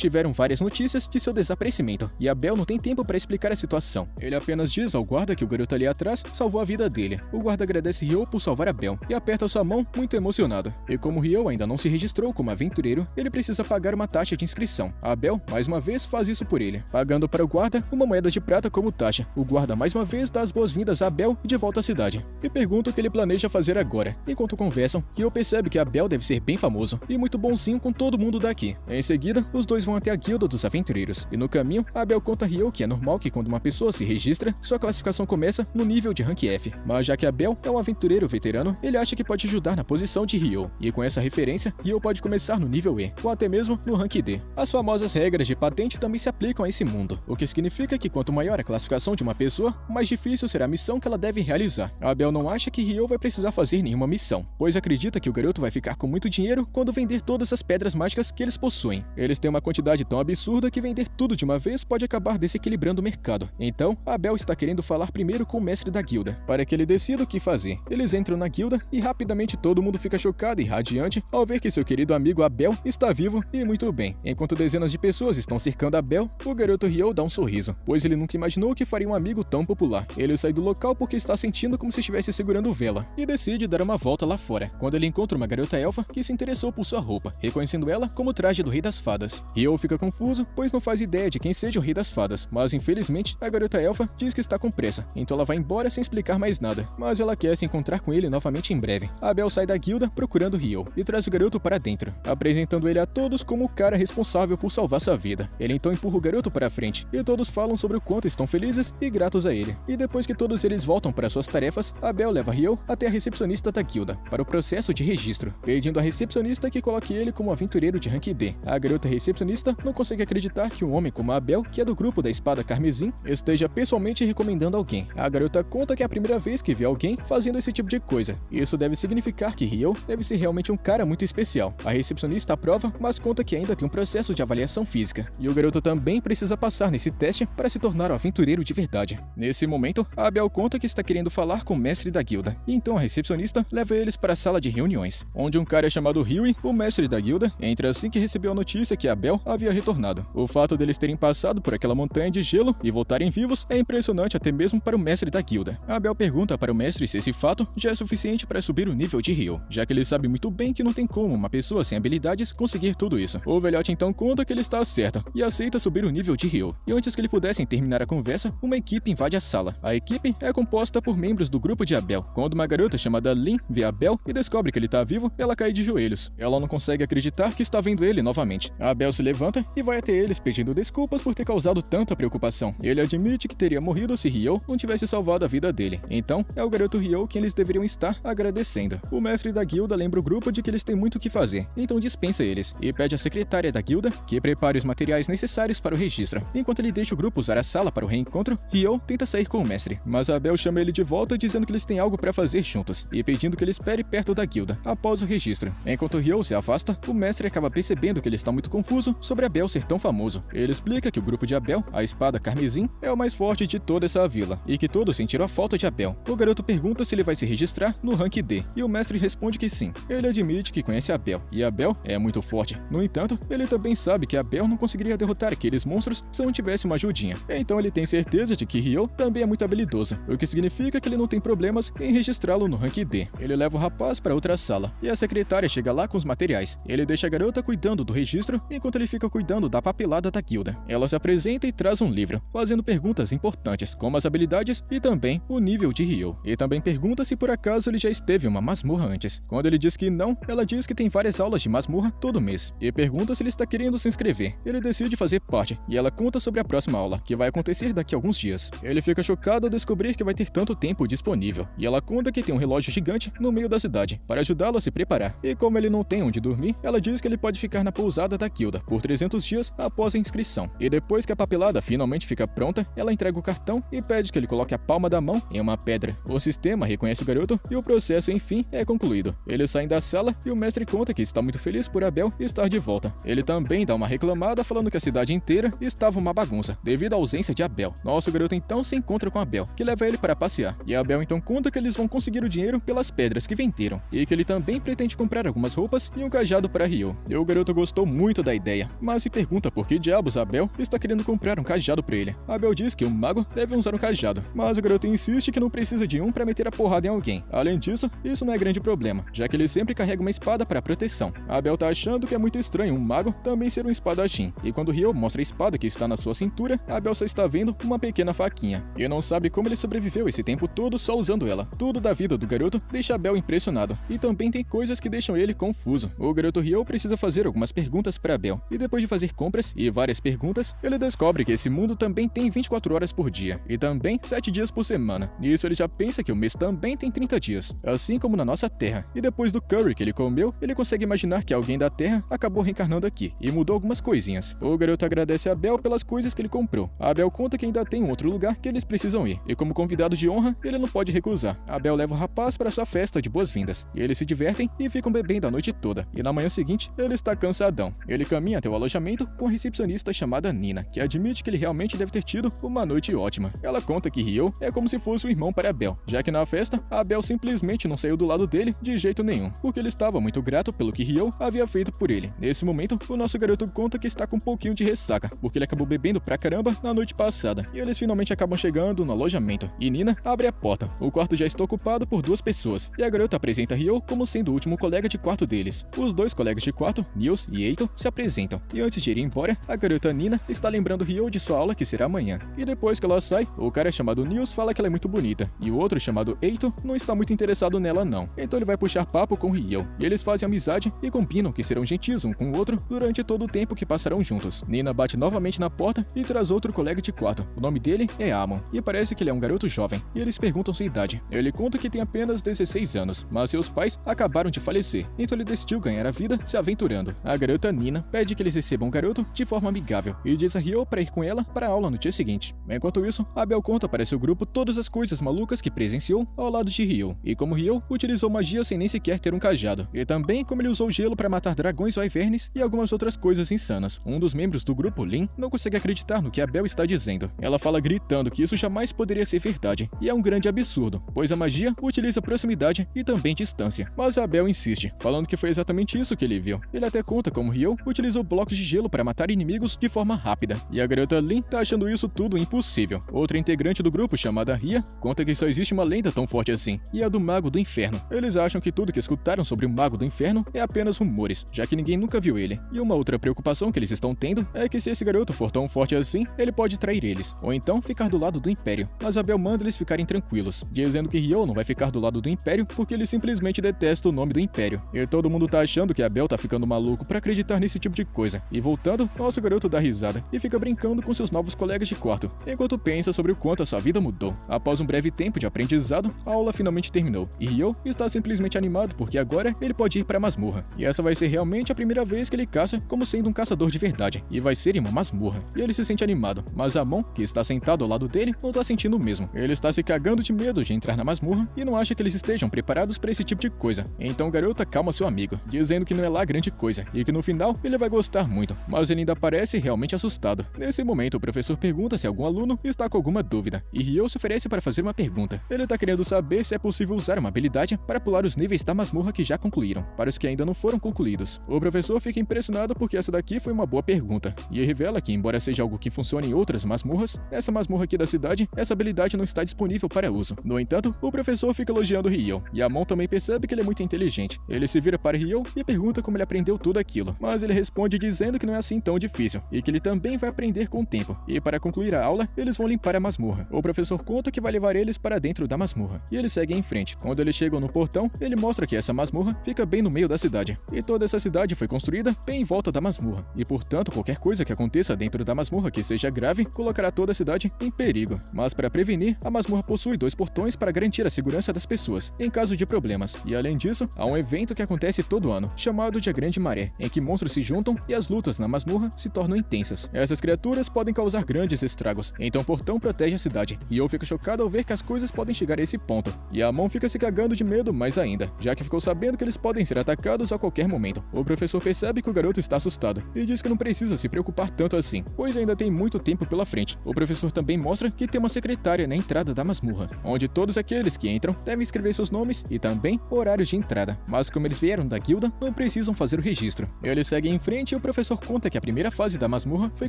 A: tiveram várias notícias de seu desaparecimento, e Abel não tem tempo para explicar a situação. Ele apenas diz ao guarda que o garoto ali atrás salvou a vida dele. O guarda agradece Ryo por salvar Abel, e aperta sua mão muito emocionado. E como Ryo ainda não se registrou como aventureiro, ele precisa pagar uma taxa de inscrição. Abel, mais uma vez, faz isso por ele, pagando para o guarda uma moeda de prata como taxa. O guarda mais uma vez dá as boas-vindas a Abel e de volta à cidade, e pergunta o que ele planeja fazer agora. Enquanto conversam, Ryo percebe que Abel deve ser bem famoso e muito bonzinho com todo mundo daqui. Em seguida, os dois vão até a guilda dos aventureiros, e no caminho, Abel conta a Ryo que é normal que quando uma pessoa se registra, sua classificação começa no nível de rank F, mas já que Abel é um aventureiro veterano, ele acha que pode ajudar na posição de Ryo, e com essa referência, Ryo pode começar no nível E, ou até mesmo no rank D. As famosas regras de patente também se aplicam a esse mundo, o que significa que quanto maior a classificação de uma pessoa, mais difícil será a missão que ela deve realizar. Abel não acha que Ryo vai precisar fazer nenhuma missão, pois acredita que o garoto vai ficar com muito dinheiro quando vender todas as das pedras mágicas que eles possuem. Eles têm uma quantidade tão absurda que vender tudo de uma vez pode acabar desequilibrando o mercado. Então, Abel está querendo falar primeiro com o mestre da guilda, para que ele decida o que fazer. Eles entram na guilda e rapidamente todo mundo fica chocado e radiante ao ver que seu querido amigo Abel está vivo e muito bem. Enquanto dezenas de pessoas estão cercando Abel, o garoto Ryo dá um sorriso, pois ele nunca imaginou que faria um amigo tão popular. Ele sai do local porque está sentindo como se estivesse segurando vela e decide dar uma volta lá fora, quando ele encontra uma garota elfa que se interessou por sua roupa, reconhecendo ela como o traje do Rei das Fadas. Ryo fica confuso, pois não faz ideia de quem seja o Rei das Fadas, mas infelizmente a garota elfa diz que está com pressa, então ela vai embora sem explicar mais nada. Mas ela quer se encontrar com ele novamente em breve. Abel sai da guilda procurando Ryo e traz o garoto para dentro, apresentando ele a todos como o cara responsável por salvar sua vida. Ele então empurra o garoto para frente e todos falam sobre o quanto estão felizes e gratos a ele. E depois que todos eles voltam para suas tarefas, Abel leva Ryo até a recepcionista da guilda para o processo de registro, pedindo à recepcionista que coloque ele como aventureiro de rank D. A garota recepcionista não consegue acreditar que um homem como Abel, que é do grupo da Espada Carmesim, esteja pessoalmente recomendando alguém. A garota conta que é a primeira vez que vê alguém fazendo esse tipo de coisa. Isso deve significar que Ryo deve ser realmente um cara muito especial. A recepcionista aprova, mas conta que ainda tem um processo de avaliação física, e o garoto também precisa passar nesse teste para se tornar um aventureiro de verdade. Nesse momento, Abel conta que está querendo falar com o mestre da guilda, e então a recepcionista leva eles para a sala de reuniões, onde um cara chamado Ryui, o mestre da guilda, entra assim que recebeu a notícia que Abel havia retornado. O fato deles terem passado por aquela montanha de gelo e voltarem vivos é impressionante até mesmo para o mestre da guilda. Abel pergunta para o mestre se esse fato já é suficiente para subir o nível de Ryo, já que ele sabe muito bem que não tem como uma pessoa sem habilidades conseguir tudo isso. O velhote então conta que ele está certo e aceita subir o nível de Ryo. E antes que eles pudessem terminar a conversa, uma equipe invade a sala. A equipe é composta por membros do grupo de Abel. Quando uma garota chamada Lin vê Abel e descobre que ele está vivo, ela cai de joelhos. Ela não consegue acreditar que está vendo ele novamente. Abel se levanta e vai até eles pedindo desculpas por ter causado tanta preocupação. Ele admite que teria morrido se Ryo não tivesse salvado a vida dele. Então, é o garoto Ryo quem eles deveriam estar agradecendo. O mestre da guilda lembra o grupo de que eles têm muito o que fazer, então dispensa eles e pede à secretária da guilda que prepare os materiais necessários para o registro. Enquanto ele deixa o grupo usar a sala para o reencontro, Ryo tenta sair com o mestre, mas Abel chama ele de volta dizendo que eles têm algo para fazer juntos e pedindo que ele espere perto da guilda após o registro. Enquanto Ryo se afasta, o mestre acaba percebendo que ele está muito confuso sobre Abel ser tão famoso. Ele explica que o grupo de Abel, a Espada Carmesim, é o mais forte de toda essa vila e que todos sentiram a falta de Abel. O garoto pergunta se ele vai se registrar no rank D e o mestre responde que sim. Ele admite que conhece Abel e Abel é muito forte. No entanto, ele também sabe que Abel não conseguiria derrotar aqueles monstros se não tivesse uma ajudinha. Então ele tem certeza de que Ryo também é muito habilidoso, o que significa que ele não tem problemas em registrá-lo no rank D. Ele leva o rapaz para outra sala e a secretária chega lá com os materiais. Ele deixa a garota cuidando do registro enquanto ele fica cuidando da papelada da guilda. Ela se apresenta e traz um livro, fazendo perguntas importantes, como as habilidades e também o nível de Ryo. E também pergunta se por acaso ele já esteve em uma masmorra antes. Quando ele diz que não, ela diz que tem várias aulas de masmorra todo mês e pergunta se ele está querendo se inscrever. Ele decide fazer parte e ela conta sobre a próxima aula, que vai acontecer daqui a alguns dias. Ele fica chocado ao descobrir que vai ter tanto tempo disponível e ela conta que tem um relógio gigante no meio da cidade para ajudá-lo a se preparar. E como ele não tem onde dormir, ela diz que ele pode ficar na pousada da guilda por 300 dias após a inscrição. E depois que a papelada finalmente fica pronta, ela entrega o cartão e pede que ele coloque a palma da mão em uma pedra. O sistema reconhece o garoto e o processo, enfim, é concluído. Eles saem da sala e o mestre conta que está muito feliz por Abel estar de volta. Ele também dá uma reclamada falando que a cidade inteira estava uma bagunça devido à ausência de Abel. Nosso garoto então se encontra com Abel, que leva ele para passear. E Abel então conta que eles vão conseguir o dinheiro pelas pedras que venderam e que ele também pretende comprar algumas roupas e um cajado para Ryo. E o garoto gostou muito da ideia, mas se pergunta por que diabos Abel está querendo comprar um cajado para ele. Abel diz que um mago deve usar um cajado, mas o garoto insiste que não precisa de um para meter a porrada em alguém. Além disso, isso não é grande problema, já que ele sempre carrega uma espada para proteção. Abel tá achando que é muito estranho um mago também ser um espadachim, e quando Ryo mostra a espada que está na sua cintura, Abel só está vendo uma pequena faquinha, e não sabe como ele sobreviveu esse tempo todo só usando ela. Tudo da vida do garoto deixa Abel impressionado, e também tem coisas que deixam ele confuso. O garoto Ryo precisa fazer algumas perguntas para Abel, e depois de fazer compras e várias perguntas, ele descobre que esse mundo também tem 24 horas por dia, e também 7 dias por semana. Nisso ele já pensa que o mês também tem 30 dias, assim como na nossa Terra. E depois do curry que ele comeu, ele consegue imaginar que alguém da Terra acabou reencarnando aqui, e mudou algumas coisinhas. O garoto agradece a Abel pelas coisas que ele comprou. A Abel conta que ainda tem um outro lugar que eles precisam ir, e como convidado de honra, ele não pode recusar. A Abel leva o rapaz para sua festa de boas-vindas, e eles se divertem e ficam bebendo a noite toda. E na manhã seguinte, ele está cansadão. Ele caminha até o alojamento com a recepcionista chamada Nina, que admite que ele realmente deve ter tido uma noite ótima. Ela conta que Ryo é como se fosse um irmão para Abel, já que na festa, Abel simplesmente não saiu do lado dele de jeito nenhum, porque ele estava muito grato pelo que Ryo havia feito por ele. Nesse momento, o nosso garoto conta que está com um pouquinho de ressaca, porque ele acabou bebendo pra caramba na noite passada, e eles finalmente acabam chegando no alojamento, e Nina abre a porta. O quarto já está ocupado por 2 pessoas, e a garota apresenta Ryo como sendo o último colega de quarto deles. Os 2 colegas de quarto, Nils e Eito, se apresentam, e antes de ir embora, a garota Nina está lembrando Ryo de sua aula que será amanhã. E depois que ela sai, o cara chamado Nils fala que ela é muito bonita, e o outro chamado Eito não está muito interessado nela não. Então ele vai puxar papo com Ryo, e eles fazem amizade e combinam que serão gentis um com o outro durante todo o tempo que passarão juntos. Nina bate novamente na porta e traz outro colega de quarto. O nome dele é Amon, e parece que ele é um garoto jovem, e eles perguntam sua idade. Ele conta que tem apenas 16 anos, mas seus pais acabaram de falecer, então ele decidiu ganhar a vida se aventurando. A garota Nina pede que eles recebam o garoto de forma amigável, e diz a Ryo para ir com ela para a aula no dia seguinte. Enquanto isso, Abel conta para seu grupo todas as coisas malucas que presenciou ao lado de Ryo, e como Ryo utilizou magia sem nem sequer ter um cajado, e também como ele usou gelo para matar dragões wyvernes e algumas outras coisas insanas. Um dos membros do grupo, Lin, não consegue acreditar no que Abel está dizendo. Ela fala gritando que isso jamais poderia ser verdade, e é um grande absurdo, pois a magia utiliza proximidade e também distância. Mas Abel insiste, falando que foi exatamente isso que ele viu. Ele até conta como Ryo utilizou blocos de gelo para matar inimigos de forma rápida, e a garota Lin tá achando isso tudo impossível. Outra integrante do grupo, chamada Ria, conta que só existe uma lenda tão forte assim, e é a do Mago do Inferno. Eles acham que tudo que escutaram sobre o Mago do Inferno é apenas rumores, já que ninguém nunca viu ele. E uma outra preocupação que eles estão tendo é que se esse garoto for tão forte assim, ele pode trair eles, ou então ficar do lado do Império. Mas Abel manda eles ficarem tranquilos, dizendo que Ryo não vai ficar do lado do Império porque ele simplesmente detesta o nome do Império. E todo mundo tá achando que Abel tá ficando maluco pra acreditar nesse tipo de coisa. E voltando, nosso garoto dá risada e fica brincando com seus novos colegas de quarto, enquanto pensa sobre o quanto a sua vida mudou. Após um breve tempo de aprendizado, a aula finalmente terminou, e Ryo está simplesmente animado porque agora ele pode ir pra masmorra. E essa vai ser realmente a primeira vez que ele caça como sendo um caçador de verdade, e vai ser em uma masmorra. E ele se sente animado, mas Amon, que está sentado ao lado dele, não tá sentindo o mesmo. Ele está se cagando de medo de entrar na masmorra e não acha que eles estejam preparados para esse tipo de coisa. Então o garoto acalma seu amigo, dizendo que não é lá grande coisa, e que no final ele vai gostar muito, mas ele ainda parece realmente assustado. Nesse momento, o professor pergunta se algum aluno está com alguma dúvida, e Ryo se oferece para fazer uma pergunta. Ele tá querendo saber se é possível usar uma habilidade para pular os níveis da masmorra que já concluíram, para os que ainda não foram concluídos. O professor fica impressionado porque essa daqui foi uma boa pergunta, e revela que, embora seja algo que funcione em outras masmorras, nessa masmorra aqui da cidade, essa habilidade não está disponível para uso. No entanto, o professor fica elogiando Ryo, e Amon também percebe que ele é muito inteligente. Ele se vira para Ryo e pergunta como ele aprendeu tudo aquilo, mas ele responde dizendo que não é assim tão difícil, e que ele também vai aprender com o tempo. E para concluir a aula, eles vão limpar a masmorra. O professor conta que vai levar eles para dentro da masmorra, e eles seguem em frente. Quando eles chegam no portão, ele mostra que essa masmorra fica bem no meio da cidade, e toda essa cidade foi construída bem em volta da masmorra, e portanto qualquer coisa que aconteça dentro da masmorra que seja grave, colocará toda a cidade em perigo. Mas para prevenir, a masmorra possui 2 portões para garantir a segurança das pessoas, em caso de problemas. E além disso, há um evento que acontece todo ano, chamado de A Grande Maré, em que monstros se juntam e as lutas na masmorra se tornam intensas. Essas criaturas podem causar grandes estragos, então o portão protege a cidade, e eu fico chocado ao ver que as coisas podem chegar a esse ponto. E Amon fica se cagando de medo mais ainda, já que ficou sabendo que eles podem ser atacados a qualquer momento. O professor percebe que o garoto está assustado, e diz que não precisa se preocupar tanto assim, pois ainda tem muito tempo pela frente. O professor também mostra que tem uma secretária na entrada da masmorra, onde todos aqueles que entram devem escrever seus nomes e também horários de entrada, mas como eles vieram da guilda, não precisam fazer o registro. Eles seguem em frente e o professor conta que a primeira fase da masmorra foi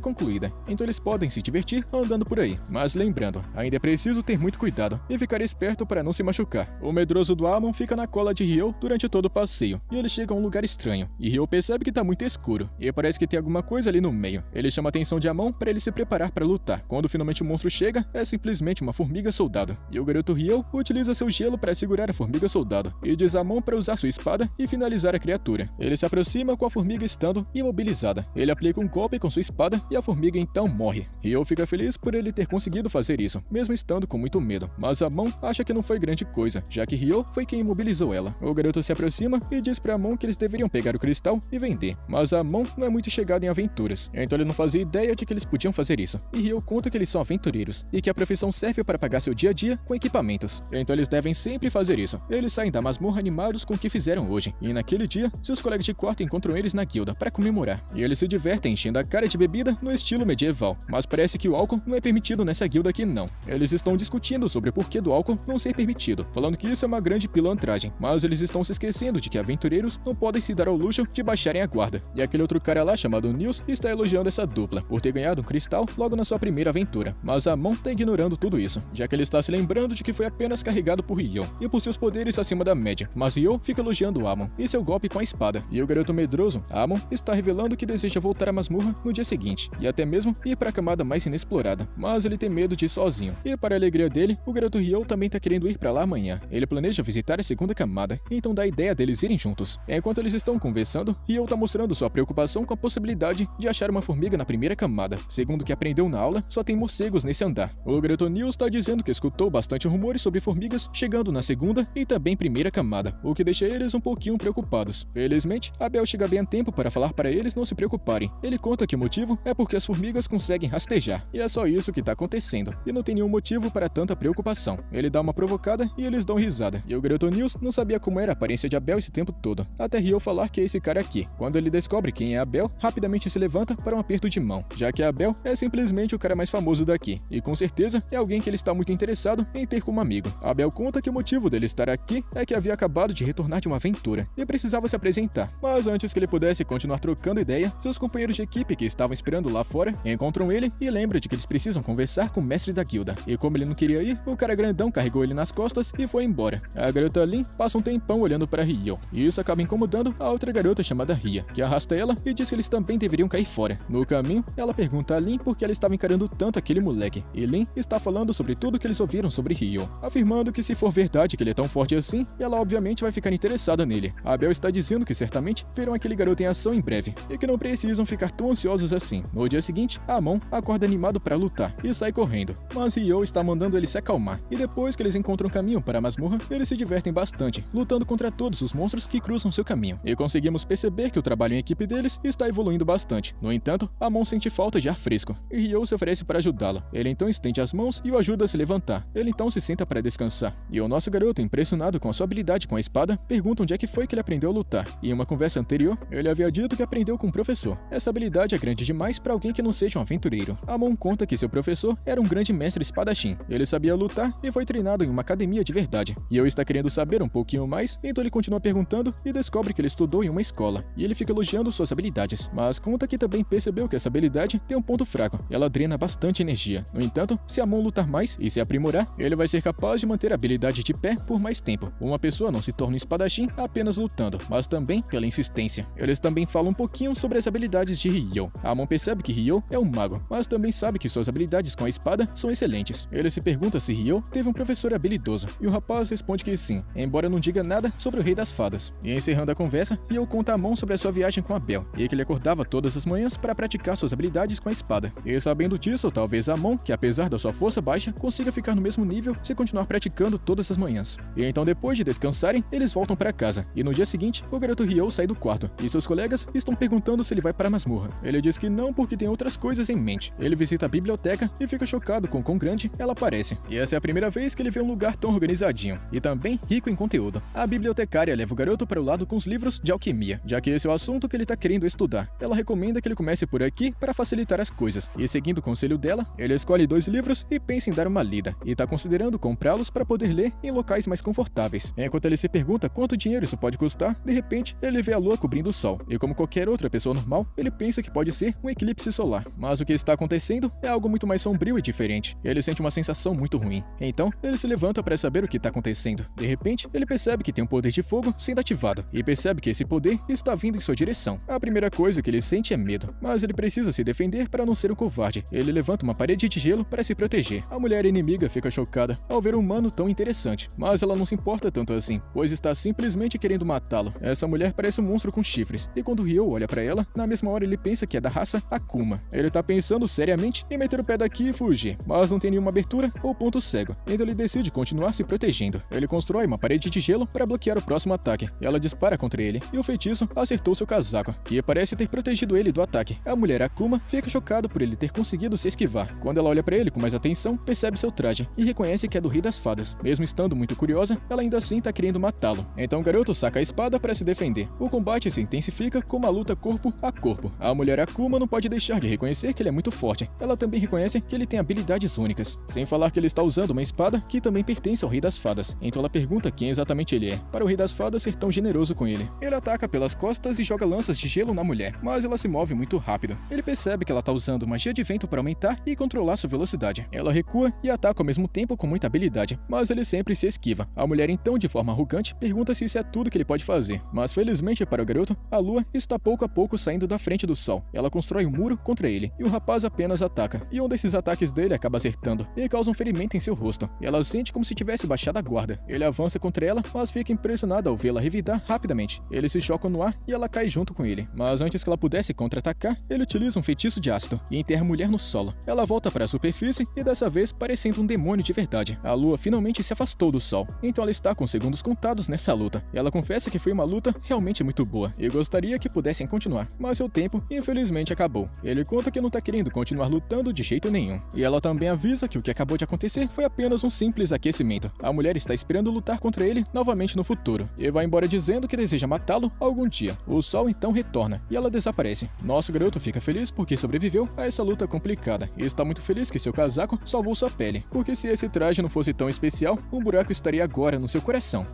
A: concluída, então eles podem se divertir andando por aí. Mas lembrando, ainda é preciso ter muito cuidado e ficar esperto para não se machucar. O medroso do Amon fica na cola de Ryo durante todo o passeio, e ele chega a um lugar estranho, e Ryo percebe que tá muito escuro, e parece que tem alguma coisa ali no meio. Ele chama a atenção de Amon para ele se preparar para lutar. Quando finalmente o monstro chega, é simplesmente uma formiga soldado, e o garoto Ryo utiliza seu gelo para segurar a formiga soldado, e diz a Amon para usar sua espada e finalizar a criatura. Ele se aproxima com a formiga estando imobilizada. Ele aplica um golpe com sua espada e a formiga então morre. Ryo fica feliz por ele ter conseguido fazer isso, mesmo estando com muito medo, mas Amon acha que não foi grande coisa, já que Ryo foi quem imobilizou ela. O garoto se aproxima e diz para Amon que eles deveriam pegar o cristal e vender, mas Amon não é muito chegado em aventuras, então ele não fazia ideia de que eles podiam fazer isso. E Ryo conta que eles são aventureiros e que a profissão serve para pagar seu dia a dia com equipamentos, então eles devem sempre fazer isso. Eles saem da masmorra animados com o que fizeram hoje, e naquele dia, seus seus colegas de quarto encontram eles na guilda para comemorar, e eles se divertem enchendo a cara de bebida no estilo medieval, mas parece que o álcool não é permitido nessa guilda aqui não. Eles estão discutindo sobre o porquê do álcool não ser permitido, falando que isso é uma grande pilantragem, mas eles estão se esquecendo de que aventureiros não podem se dar ao luxo de baixarem a guarda. E aquele outro cara lá chamado Nils está elogiando essa dupla por ter ganhado um cristal logo na sua primeira aventura, mas Amon tá ignorando tudo isso, já que ele está se lembrando de que foi apenas carregado por Ryo e por seus poderes acima da média, mas Ryo fica elogiando Amon e seu golpe com a espada. E o garoto medroso, Amon, está revelando que deseja voltar à masmorra no dia seguinte e até mesmo ir para a camada mais inexplorada, mas ele tem medo de ir sozinho. E para a alegria dele, o garoto Ryo também tá querendo ir para lá amanhã. Ele planeja visitar a segunda camada, então dá a ideia deles irem juntos. Enquanto eles estão conversando, Ryo tá mostrando sua preocupação com a possibilidade de achar uma formiga na primeira camada. Segundo o que aprendeu na aula, só tem morcegos nesse andar. O garoto Nils tá dizendo que escutou bastante rumores sobre formigas chegando na segunda e também primeira camada, o que deixa eles um pouquinho preocupados. Felizmente, Abel chega bem a tempo para falar para eles não se preocuparem. Ele conta que o motivo é porque as formigas conseguem rastejar, e é só isso que tá acontecendo, e não tem nenhum motivo para tanta preocupação. Ele dá uma provocada e eles dão risada, e o garoto Nils não sabia como era a aparência de Abel esse tempo todo, até Ryo falar que é esse cara aqui. Quando ele descobre quem é Abel, rapidamente se levanta para um aperto de mão, já que Abel é simplesmente o cara mais famoso daqui, e com certeza é alguém que ele está muito interessado em ter como amigo. Abel conta que o motivo dele estar aqui é que havia acabado de retornar de uma aventura e precisava se apresentar, mas antes que ele pudesse continuar trocando ideia, seus companheiros de equipe que estavam esperando lá fora encontram ele e lembram de que eles precisam conversar com o mestre da guilda, e como ele não queria ir, o cara grandão carregou ele nas costas e foi embora. A garota Lin passa um tempão olhando para Ryo, e isso acaba incomodando a outra garota chamada Ria, que arrasta ela e diz que eles também deveriam cair fora. No caminho, ela pergunta a Lin por que ela estava encarando tanto aquele moleque, e Lin está falando sobre tudo que eles ouviram sobre Ryo, afirmando que se for verdade que ele é tão forte assim, ela obviamente vai ficar interessada nele. Abel está dizendo que certamente verão aquele garoto em ação em breve, e que não precisam ficar tão ansiosos assim. No dia seguinte, Amon acorda animado para lutar e sai correndo, mas Ryo está mandando ele se acalmar, e depois que eles encontram um caminho para a masmorra, eles se divertem bastante, lutando contra todos os monstros que cruzam seu caminho, e conseguimos perceber que o trabalho em equipe deles está evoluindo bastante. No entanto, Amon sente falta de ar fresco, e Ryo se oferece para ajudá-lo. Ele então estende as mãos e o ajuda a se levantar. Ele então se senta para descansar, e o nosso garoto, impressionado com a sua habilidade com a espada, pergunta onde é que foi que ele aprendeu a lutar. E em uma conversa anterior, ele havia dito que aprendeu com um professor. Essa habilidade é grande demais para alguém que não seja um aventureiro. Amon conta que seu professor era um grande mestre espadachim. Ele sabia lutar e foi treinado em uma academia de verdade. E eu está querendo saber um pouquinho mais, então ele continua perguntando e descobre que ele estudou em uma escola. E ele fica elogiando suas habilidades, mas conta que também percebeu que essa habilidade tem um ponto fraco. Ela drena bastante energia. No entanto, se Amon lutar mais e se aprimorar, ele vai ser capaz de manter a habilidade de pé por mais tempo. Uma pessoa não se torna um espadachim apenas lutando, mas também pela insistência. Eles também falam um pouquinho sobre as habilidades de Ryo. Amon percebe que Ryo é um mago, mas também sabe que suas habilidades com a espada são excelentes. Ele se pergunta se Ryo teve um professor habilidoso, e o rapaz responde que sim, embora não diga nada sobre o Rei das Fadas. E encerrando a conversa, Ryo conta a Amon sobre a sua viagem com Abel, e que ele acordava todas as manhãs para praticar suas habilidades com a espada. E sabendo disso, talvez Amon, que apesar da sua força baixa, consiga ficar no mesmo nível se continuar praticando todas as manhãs. E então depois de descansarem, eles voltam para casa, e no dia seguinte, o garoto Ryo sai do quarto, e seus colegas estão perguntando se ele vai para a masmorra. Ele diz que não porque tem outras coisas em mente. Ele visita a biblioteca e fica chocado com quão grande ela parece. E essa é a primeira vez que ele vê um lugar tão organizadinho, e também rico em conteúdo. A bibliotecária leva o garoto para o lado com os livros de alquimia, já que esse é o assunto que ele está querendo estudar. Ela recomenda que ele comece por aqui para facilitar as coisas, e seguindo o conselho dela, ele escolhe 2 livros e pensa em dar uma lida, e está considerando comprá-los para poder ler em locais mais confortáveis. Enquanto ele se pergunta quanto dinheiro isso pode custar, de repente ele vê a lua cobrindo o sol, e como qualquer outra pessoa normal, ele pensa que pode ser um eclipse solar. Mas o que está acontecendo é algo muito mais sombrio e diferente. Ele sente uma sensação muito ruim. Então, ele se levanta para saber o que está acontecendo. De repente, ele percebe que tem um poder de fogo sendo ativado, e percebe que esse poder está vindo em sua direção. A primeira coisa que ele sente é medo, mas ele precisa se defender para não ser um covarde. Ele levanta uma parede de gelo para se proteger. A mulher inimiga fica chocada ao ver um humano tão interessante, mas ela não se importa tanto assim, pois está simplesmente querendo matá-lo. Essa mulher parece um monstro com chifres, e quando Ryo olha para ela, na mesma hora ele pensa que é da raça Akuma. Ele tá pensando seriamente em meter o pé daqui e fugir, mas não tem nenhuma abertura ou ponto cego, então ele decide continuar se protegendo. Ele constrói uma parede de gelo para bloquear o próximo ataque. Ela dispara contra ele, e o feitiço acertou seu casaco, que parece ter protegido ele do ataque. A mulher Akuma fica chocada por ele ter conseguido se esquivar. Quando ela olha para ele com mais atenção, percebe seu traje e reconhece que é do Rei das Fadas. Mesmo estando muito curiosa, ela ainda assim tá querendo matá-lo. Então o garoto saca a espada para se defender defender. O combate se intensifica com uma luta corpo a corpo. A mulher Akuma não pode deixar de reconhecer que ele é muito forte. Ela também reconhece que ele tem habilidades únicas. Sem falar que ele está usando uma espada que também pertence ao Rei das Fadas. Então ela pergunta quem exatamente ele é, para o Rei das Fadas ser tão generoso com ele. Ele ataca pelas costas e joga lanças de gelo na mulher, mas ela se move muito rápido. Ele percebe que ela está usando magia de vento para aumentar e controlar sua velocidade. Ela recua e ataca ao mesmo tempo com muita habilidade, mas ele sempre se esquiva. A mulher então, de forma arrogante, pergunta se isso é tudo que ele pode fazer. Mas felizmente para o garoto, a lua está pouco a pouco saindo da frente do sol. Ela constrói um muro contra ele, e o rapaz apenas ataca. E um desses ataques dele acaba acertando, e causa um ferimento em seu rosto. Ela sente como se tivesse baixado a guarda. Ele avança contra ela, mas fica impressionado ao vê-la revidar rapidamente. Eles se chocam no ar e ela cai junto com ele. Mas antes que ela pudesse contra-atacar, ele utiliza um feitiço de ácido e enterra a mulher no solo. Ela volta para a superfície e dessa vez parecendo um demônio de verdade. A lua finalmente se afastou do sol, então ela está com segundos contados nessa luta. Ela confessa que foi uma luta realmente muito boa e gostaria que pudessem continuar, mas seu tempo infelizmente acabou. Ele conta que não tá querendo continuar lutando de jeito nenhum. E ela também avisa que o que acabou de acontecer foi apenas um simples aquecimento. A mulher está esperando lutar contra ele novamente no futuro e vai embora dizendo que deseja matá-lo algum dia. O sol então retorna e ela desaparece. Nosso garoto fica feliz porque sobreviveu a essa luta complicada e está muito feliz que seu casaco salvou sua pele, porque se esse traje não fosse tão especial, um buraco estaria agora no seu coração.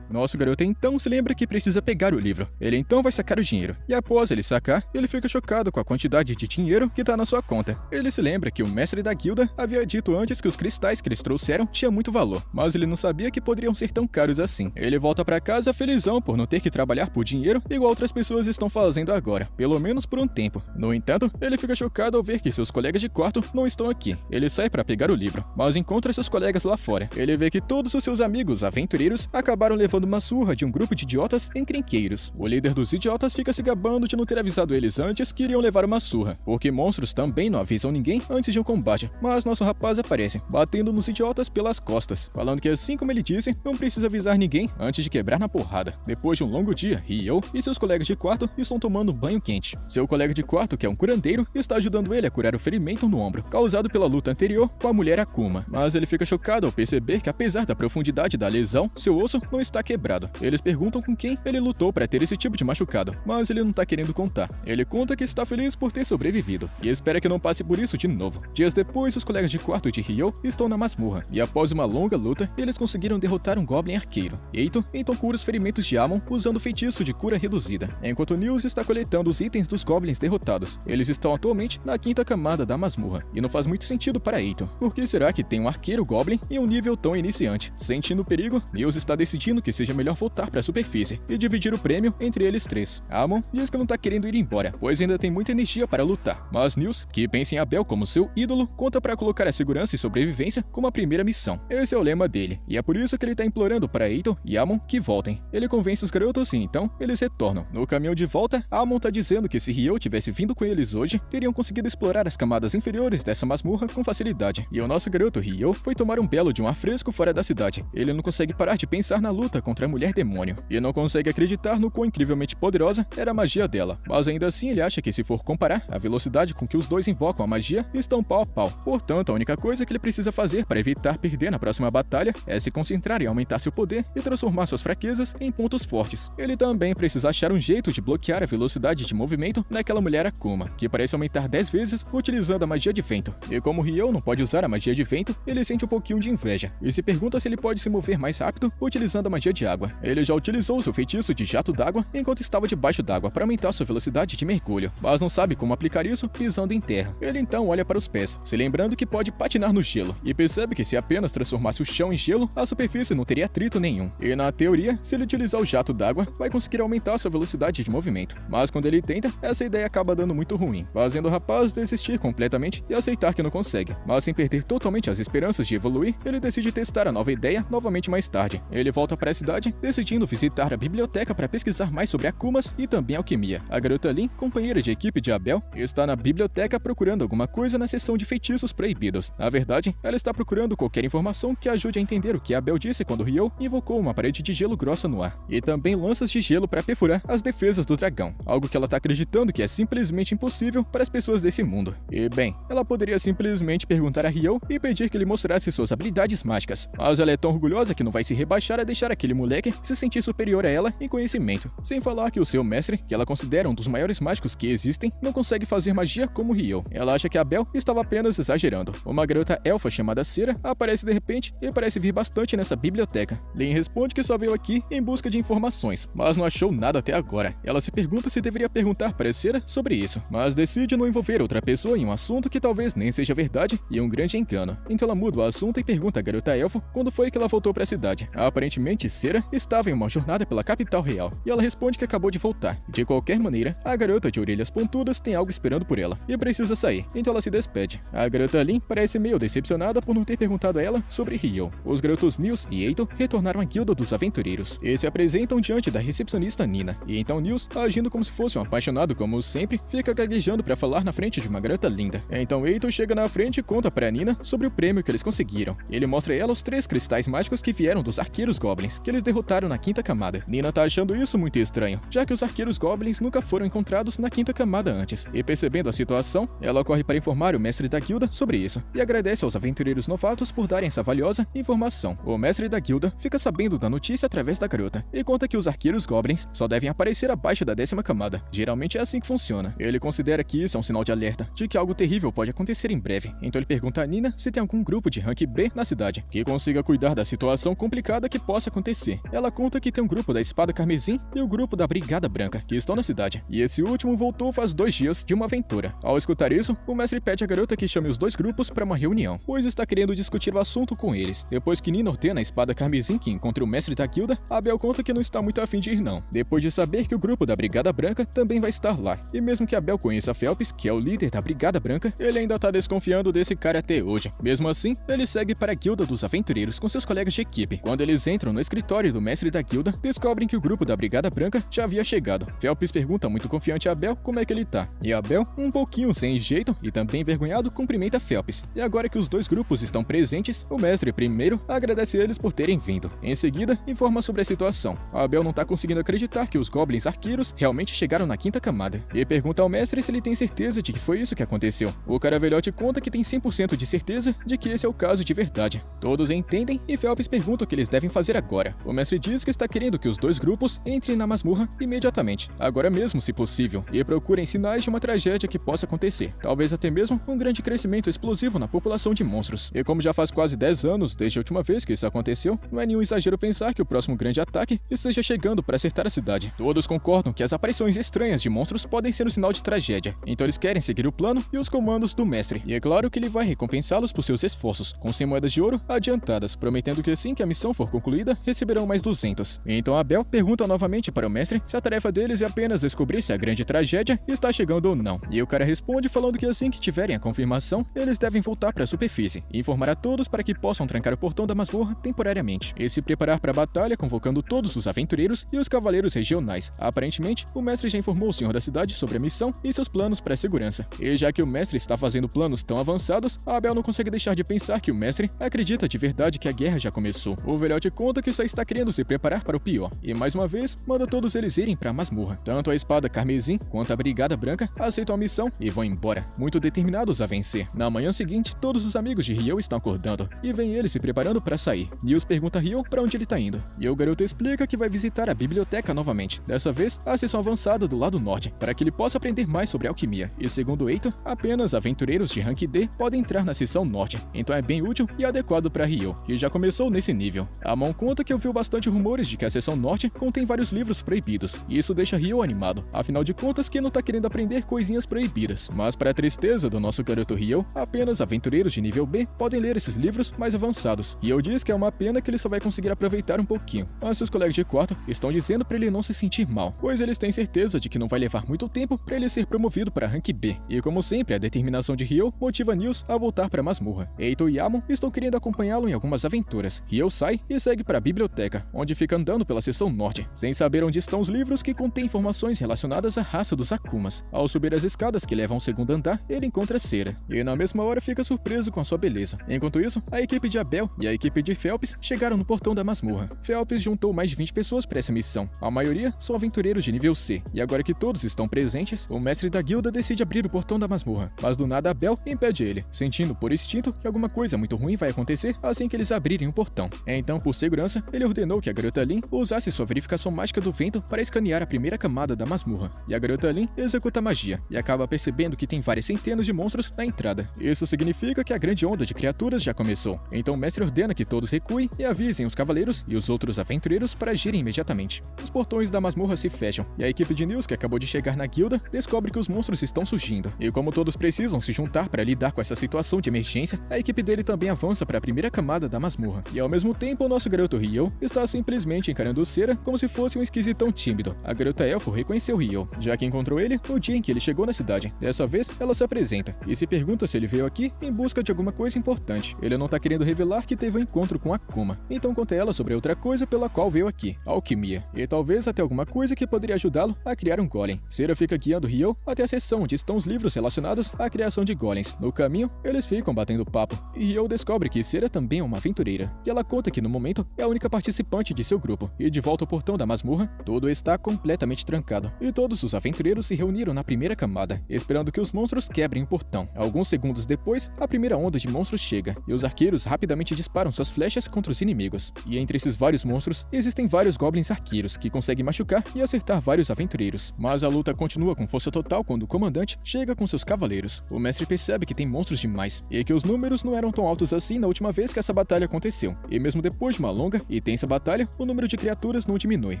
A: Nosso garoto então se lembra que precisa pegar o livro. Ele então vai sacar o dinheiro. E após ele sacar, ele fica chocado com a quantidade de dinheiro que tá na sua conta. Ele se lembra que o mestre da guilda havia dito antes que os cristais que eles trouxeram tinham muito valor, mas ele não sabia que poderiam ser tão caros assim. Ele volta para casa felizão por não ter que trabalhar por dinheiro igual outras pessoas estão fazendo agora, pelo menos por um tempo. No entanto, ele fica chocado ao ver que seus colegas de quarto não estão aqui. Ele sai para pegar o livro, mas encontra seus colegas lá fora. Ele vê que todos os seus amigos aventureiros acabaram levando uma surra de um grupo de idiotas encrenqueiros. O líder dos idiotas fica se gabando de não ter avisado eles antes que iriam levar uma surra, porque monstros também não avisam ninguém antes de um combate. Mas nosso rapaz aparece, batendo nos idiotas pelas costas, falando que assim como ele disse, não precisa avisar ninguém antes de quebrar na porrada. Depois de um longo dia, Ryo e seus colegas de quarto estão tomando um banho quente. Seu colega de quarto, que é um curandeiro, está ajudando ele a curar o ferimento no ombro, causado pela luta anterior com a mulher Akuma. Mas ele fica chocado ao perceber que apesar da profundidade da lesão, seu osso não está quebrado. Eles perguntam com quem ele lutou para ter esse tipo de machucado, mas ele não tá querendo contar. Ele conta que está feliz por ter sobrevivido e espera que não passe por isso de novo. Dias depois, os colegas de quarto de Ryo estão na masmorra e após uma longa luta, eles conseguiram derrotar um Goblin arqueiro. Eito então cura os ferimentos de Amon usando o feitiço de cura reduzida, enquanto Nils está coletando os itens dos Goblins derrotados. Eles estão atualmente na 5ª camada da masmorra e não faz muito sentido para Eito. Por que será que tem um arqueiro Goblin em um nível tão iniciante? Sentindo o perigo, Nils está decidindo que seja melhor voltar para a superfície e dividir o prêmio entre eles três. Amon diz que não tá querendo ir embora, pois ainda tem muita energia para lutar, mas Nils, que pensa em Abel como seu ídolo, conta para colocar a segurança e sobrevivência como a primeira missão. Esse é o lema dele, e é por isso que ele tá implorando para Eito e Amon que voltem. Ele convence os garotos e então eles retornam. No caminho de volta, Amon tá dizendo que se Ryo tivesse vindo com eles hoje, teriam conseguido explorar as camadas inferiores dessa masmorra com facilidade. E o nosso garoto Ryo foi tomar um belo de um ar fresco fora da cidade. Ele não consegue parar de pensar na luta contra a mulher demônio e não consegue acreditar no quão incrivelmente poderosa era a magia dela, mas ainda assim ele acha que se for comparar, a velocidade com que os dois invocam a magia estão pau a pau. Portanto, a única coisa que ele precisa fazer para evitar perder na próxima batalha é se concentrar em aumentar seu poder e transformar suas fraquezas em pontos fortes. Ele também precisa achar um jeito de bloquear a velocidade de movimento daquela mulher Akuma, que parece aumentar 10 vezes utilizando a magia de vento. E como Ryo não pode usar a magia de vento, ele sente um pouquinho de inveja e se pergunta se ele pode se mover mais rápido utilizando a magia de água. Ele já utilizou seu feitiço de jato d'água enquanto estava debaixo d'água para aumentar sua velocidade de mergulho, mas não sabe como aplicar isso pisando em terra. Ele então olha para os pés, se lembrando que pode patinar no gelo, e percebe que se apenas transformasse o chão em gelo, a superfície não teria atrito nenhum. E na teoria, se ele utilizar o jato d'água, vai conseguir aumentar sua velocidade de movimento. Mas quando ele tenta, essa ideia acaba dando muito ruim, fazendo o rapaz desistir completamente e aceitar que não consegue. Mas sem perder totalmente as esperanças de evoluir, ele decide testar a nova ideia novamente mais tarde. Ele volta para a cidade, decidindo visitar a biblioteca para pesquisar mais sobre Akumas e também alquimia. A garota Lin, companheira de equipe de Abel, está na biblioteca procurando alguma coisa na seção de feitiços proibidos. Na verdade, ela está procurando qualquer informação que ajude a entender o que Abel disse quando Ryo invocou uma parede de gelo grossa no ar, e também lanças de gelo para perfurar as defesas do dragão, algo que ela está acreditando que é simplesmente impossível para as pessoas desse mundo. E bem, ela poderia simplesmente perguntar a Ryo e pedir que ele mostrasse suas habilidades mágicas, mas ela é tão orgulhosa que não vai se rebaixar a deixar aquele aquele moleque se sentir superior a ela em conhecimento. Sem falar que o seu mestre, que ela considera um dos maiores mágicos que existem, não consegue fazer magia como Ryo. Ela acha que a Belle estava apenas exagerando. Uma garota elfa chamada Cera aparece de repente e parece vir bastante nessa biblioteca. Lin responde que só veio aqui em busca de informações, mas não achou nada até agora. Ela se pergunta se deveria perguntar para Cera sobre isso, mas decide não envolver outra pessoa em um assunto que talvez nem seja verdade e um grande engano. Então ela muda o assunto e pergunta à garota elfa quando foi que ela voltou para a cidade. Aparentemente, Cera estava em uma jornada pela capital real e ela responde que acabou de voltar. De qualquer maneira, a garota de orelhas pontudas tem algo esperando por ela e precisa sair, então ela se despede. A garota Lin parece meio decepcionada por não ter perguntado a ela sobre Ryo. Os garotos Nils e Eito retornaram à guilda dos aventureiros e se apresentam diante da recepcionista Nina. E então Nils, agindo como se fosse um apaixonado como sempre, fica gaguejando para falar na frente de uma garota linda. Então Eito chega na frente e conta para Nina sobre o prêmio que eles conseguiram. Ele mostra a ela os 3 cristais mágicos que vieram dos arqueiros goblins, que eles derrotaram na 5ª camada. Nina tá achando isso muito estranho, já que os arqueiros goblins nunca foram encontrados na 5ª camada antes. E percebendo a situação, ela corre para informar o mestre da guilda sobre isso e agradece aos aventureiros novatos por darem essa valiosa informação. O mestre da guilda fica sabendo da notícia através da garota e conta que os arqueiros goblins só devem aparecer abaixo da 10ª camada. Geralmente é assim que funciona. Ele considera que isso é um sinal de alerta de que algo terrível pode acontecer em breve. Então ele pergunta a Nina se tem algum grupo de rank B na cidade que consiga cuidar da situação complicada que possa acontecer. Ela conta que tem um grupo da Espada Carmesim e o grupo da Brigada Branca que estão na cidade. E esse último voltou faz 2 dias de uma aventura. Ao escutar isso, o mestre pede à garota que chame os 2 grupos para uma reunião, pois está querendo discutir o assunto com eles. Depois que Nina ordena a Espada Carmesim que encontre o mestre da guilda, a Belle conta que não está muito afim de ir não, depois de saber que o grupo da Brigada Branca também vai estar lá. E mesmo que a Belle conheça Phelps, que é o líder da Brigada Branca, ele ainda tá desconfiando desse cara até hoje. Mesmo assim, ele segue para a guilda dos aventureiros com seus colegas de equipe. Quando eles entram no escritório do mestre da guilda, descobrem que o grupo da Brigada Branca já havia chegado. Phelps pergunta muito confiante a Belle como é que ele tá. E a Belle, um pouquinho sem jeito e também envergonhado, cumprimenta Phelps. E agora que os 2 grupos estão presentes, o mestre primeiro agradece eles por terem vindo. Em seguida, informa sobre a situação. A Belle não tá conseguindo acreditar que os goblins arqueiros realmente chegaram na 5ª camada e pergunta ao mestre se ele tem certeza de que foi isso que aconteceu. O cara velhote conta que tem 100% de certeza de que esse é o caso de verdade. Todos entendem e Phelps pergunta o que eles devem fazer agora. O mestre diz que está querendo que os 2 grupos entrem na masmorra imediatamente, agora mesmo se possível, e procurem sinais de uma tragédia que possa acontecer, talvez até mesmo um grande crescimento explosivo na população de monstros. E como já faz quase 10 anos desde a última vez que isso aconteceu, não é nenhum exagero pensar que o próximo grande ataque esteja chegando para acertar a cidade. Todos concordam que as aparições estranhas de monstros podem ser um sinal de tragédia, então eles querem seguir o plano e os comandos do mestre, e é claro que ele vai recompensá-los por seus esforços, com 100 moedas de ouro adiantadas, prometendo que assim que a missão for concluída, receberão mais 200. Então a Belle pergunta novamente para o mestre se a tarefa deles é apenas descobrir se a grande tragédia está chegando ou não, e o cara responde falando que assim que tiverem a confirmação, eles devem voltar para a superfície e informar a todos para que possam trancar o portão da masmorra temporariamente, e se preparar para a batalha convocando todos os aventureiros e os cavaleiros regionais. Aparentemente, o mestre já informou o senhor da cidade sobre a missão e seus planos para a segurança. E já que o mestre está fazendo planos tão avançados, a Belle não consegue deixar de pensar que o mestre acredita de verdade que a guerra já começou. O velhote conta que só está querendo se preparar para o pior, e mais uma vez, manda todos eles irem para a masmorra. Tanto a Espada Carmesim quanto a Brigada Branca aceitam a missão e vão embora, muito determinados a vencer. Na manhã seguinte, todos os amigos de Ryo estão acordando, e vem ele se preparando para sair. Nils pergunta a Ryo para onde ele está indo, e o garoto explica que vai visitar a biblioteca novamente, dessa vez a seção avançada do lado norte, para que ele possa aprender mais sobre alquimia, e segundo Eito, apenas aventureiros de rank D podem entrar na seção norte, então é bem útil e adequado para Ryo, que já começou nesse nível. Amon conta que ouviu bastante rumores de que a seção norte contém vários livros proibidos, e isso deixa Ryo animado, afinal de contas que não tá querendo aprender coisinhas proibidas. Mas para a tristeza do nosso garoto Ryo, apenas aventureiros de nível B podem ler esses livros mais avançados, e eu diz que é uma pena que ele só vai conseguir aproveitar um pouquinho, mas seus colegas de quarto estão dizendo para ele não se sentir mal, pois eles têm certeza de que não vai levar muito tempo para ele ser promovido para rank B, e como sempre a determinação de Ryo motiva Nils a voltar para a masmorra. Eito e Amon estão querendo acompanhá-lo em algumas aventuras. Ryo sai e segue para a biblioteca, onde fica andando pela seção norte, sem saber onde estão os livros que contêm informações relacionadas à raça dos Akumas. Ao subir as escadas que levam ao segundo andar, ele encontra Cera, e na mesma hora fica surpreso com a sua beleza. Enquanto isso, a equipe de Abel e a equipe de Phelps chegaram no portão da masmorra. Phelps juntou mais de 20 pessoas para essa missão. A maioria são aventureiros de nível C, e agora que todos estão presentes, o mestre da guilda decide abrir o portão da masmorra, mas do nada Abel impede ele, sentindo por instinto que alguma coisa muito ruim vai acontecer assim que eles abrirem o portão. Então, por segurança, ele ele ordenou que a garota Lin usasse sua verificação mágica do vento para escanear a primeira camada da masmorra. E a garota Lin executa a magia e acaba percebendo que tem várias centenas de monstros na entrada. Isso significa que a grande onda de criaturas já começou. Então o mestre ordena que todos recuem e avisem os cavaleiros e os outros aventureiros para agirem imediatamente. Os portões da masmorra se fecham e a equipe de Nils, que acabou de chegar na guilda, descobre que os monstros estão surgindo. E como todos precisam se juntar para lidar com essa situação de emergência, a equipe dele também avança para a primeira camada da masmorra. E ao mesmo tempo, o nosso garoto Ryo está simplesmente encarando Cera como se fosse um esquisitão tímido. A garota elfo reconheceu Ryo, já que encontrou ele no dia em que ele chegou na cidade. Dessa vez, ela se apresenta e se pergunta se ele veio aqui em busca de alguma coisa importante. Ele não tá querendo revelar que teve um encontro com Akuma, então conta ela sobre outra coisa pela qual veio aqui, a alquimia, e talvez até alguma coisa que poderia ajudá-lo a criar um golem. Cera fica guiando Ryo até a seção onde estão os livros relacionados à criação de golems. No caminho, eles ficam batendo papo, e Ryo descobre que Cera também é uma aventureira, e ela conta que no momento é a única participante de seu grupo, e de volta ao portão da masmorra, tudo está completamente trancado, e todos os aventureiros se reuniram na primeira camada, esperando que os monstros quebrem o portão. Alguns segundos depois, a primeira onda de monstros chega, e os arqueiros rapidamente disparam suas flechas contra os inimigos. E entre esses vários monstros, existem vários goblins arqueiros que conseguem machucar e acertar vários aventureiros. Mas a luta continua com força total quando o comandante chega com seus cavaleiros. O mestre percebe que tem monstros demais, e que os números não eram tão altos assim na última vez que essa batalha aconteceu. E mesmo depois de uma longa e tensa batalha, o número de criaturas não diminui.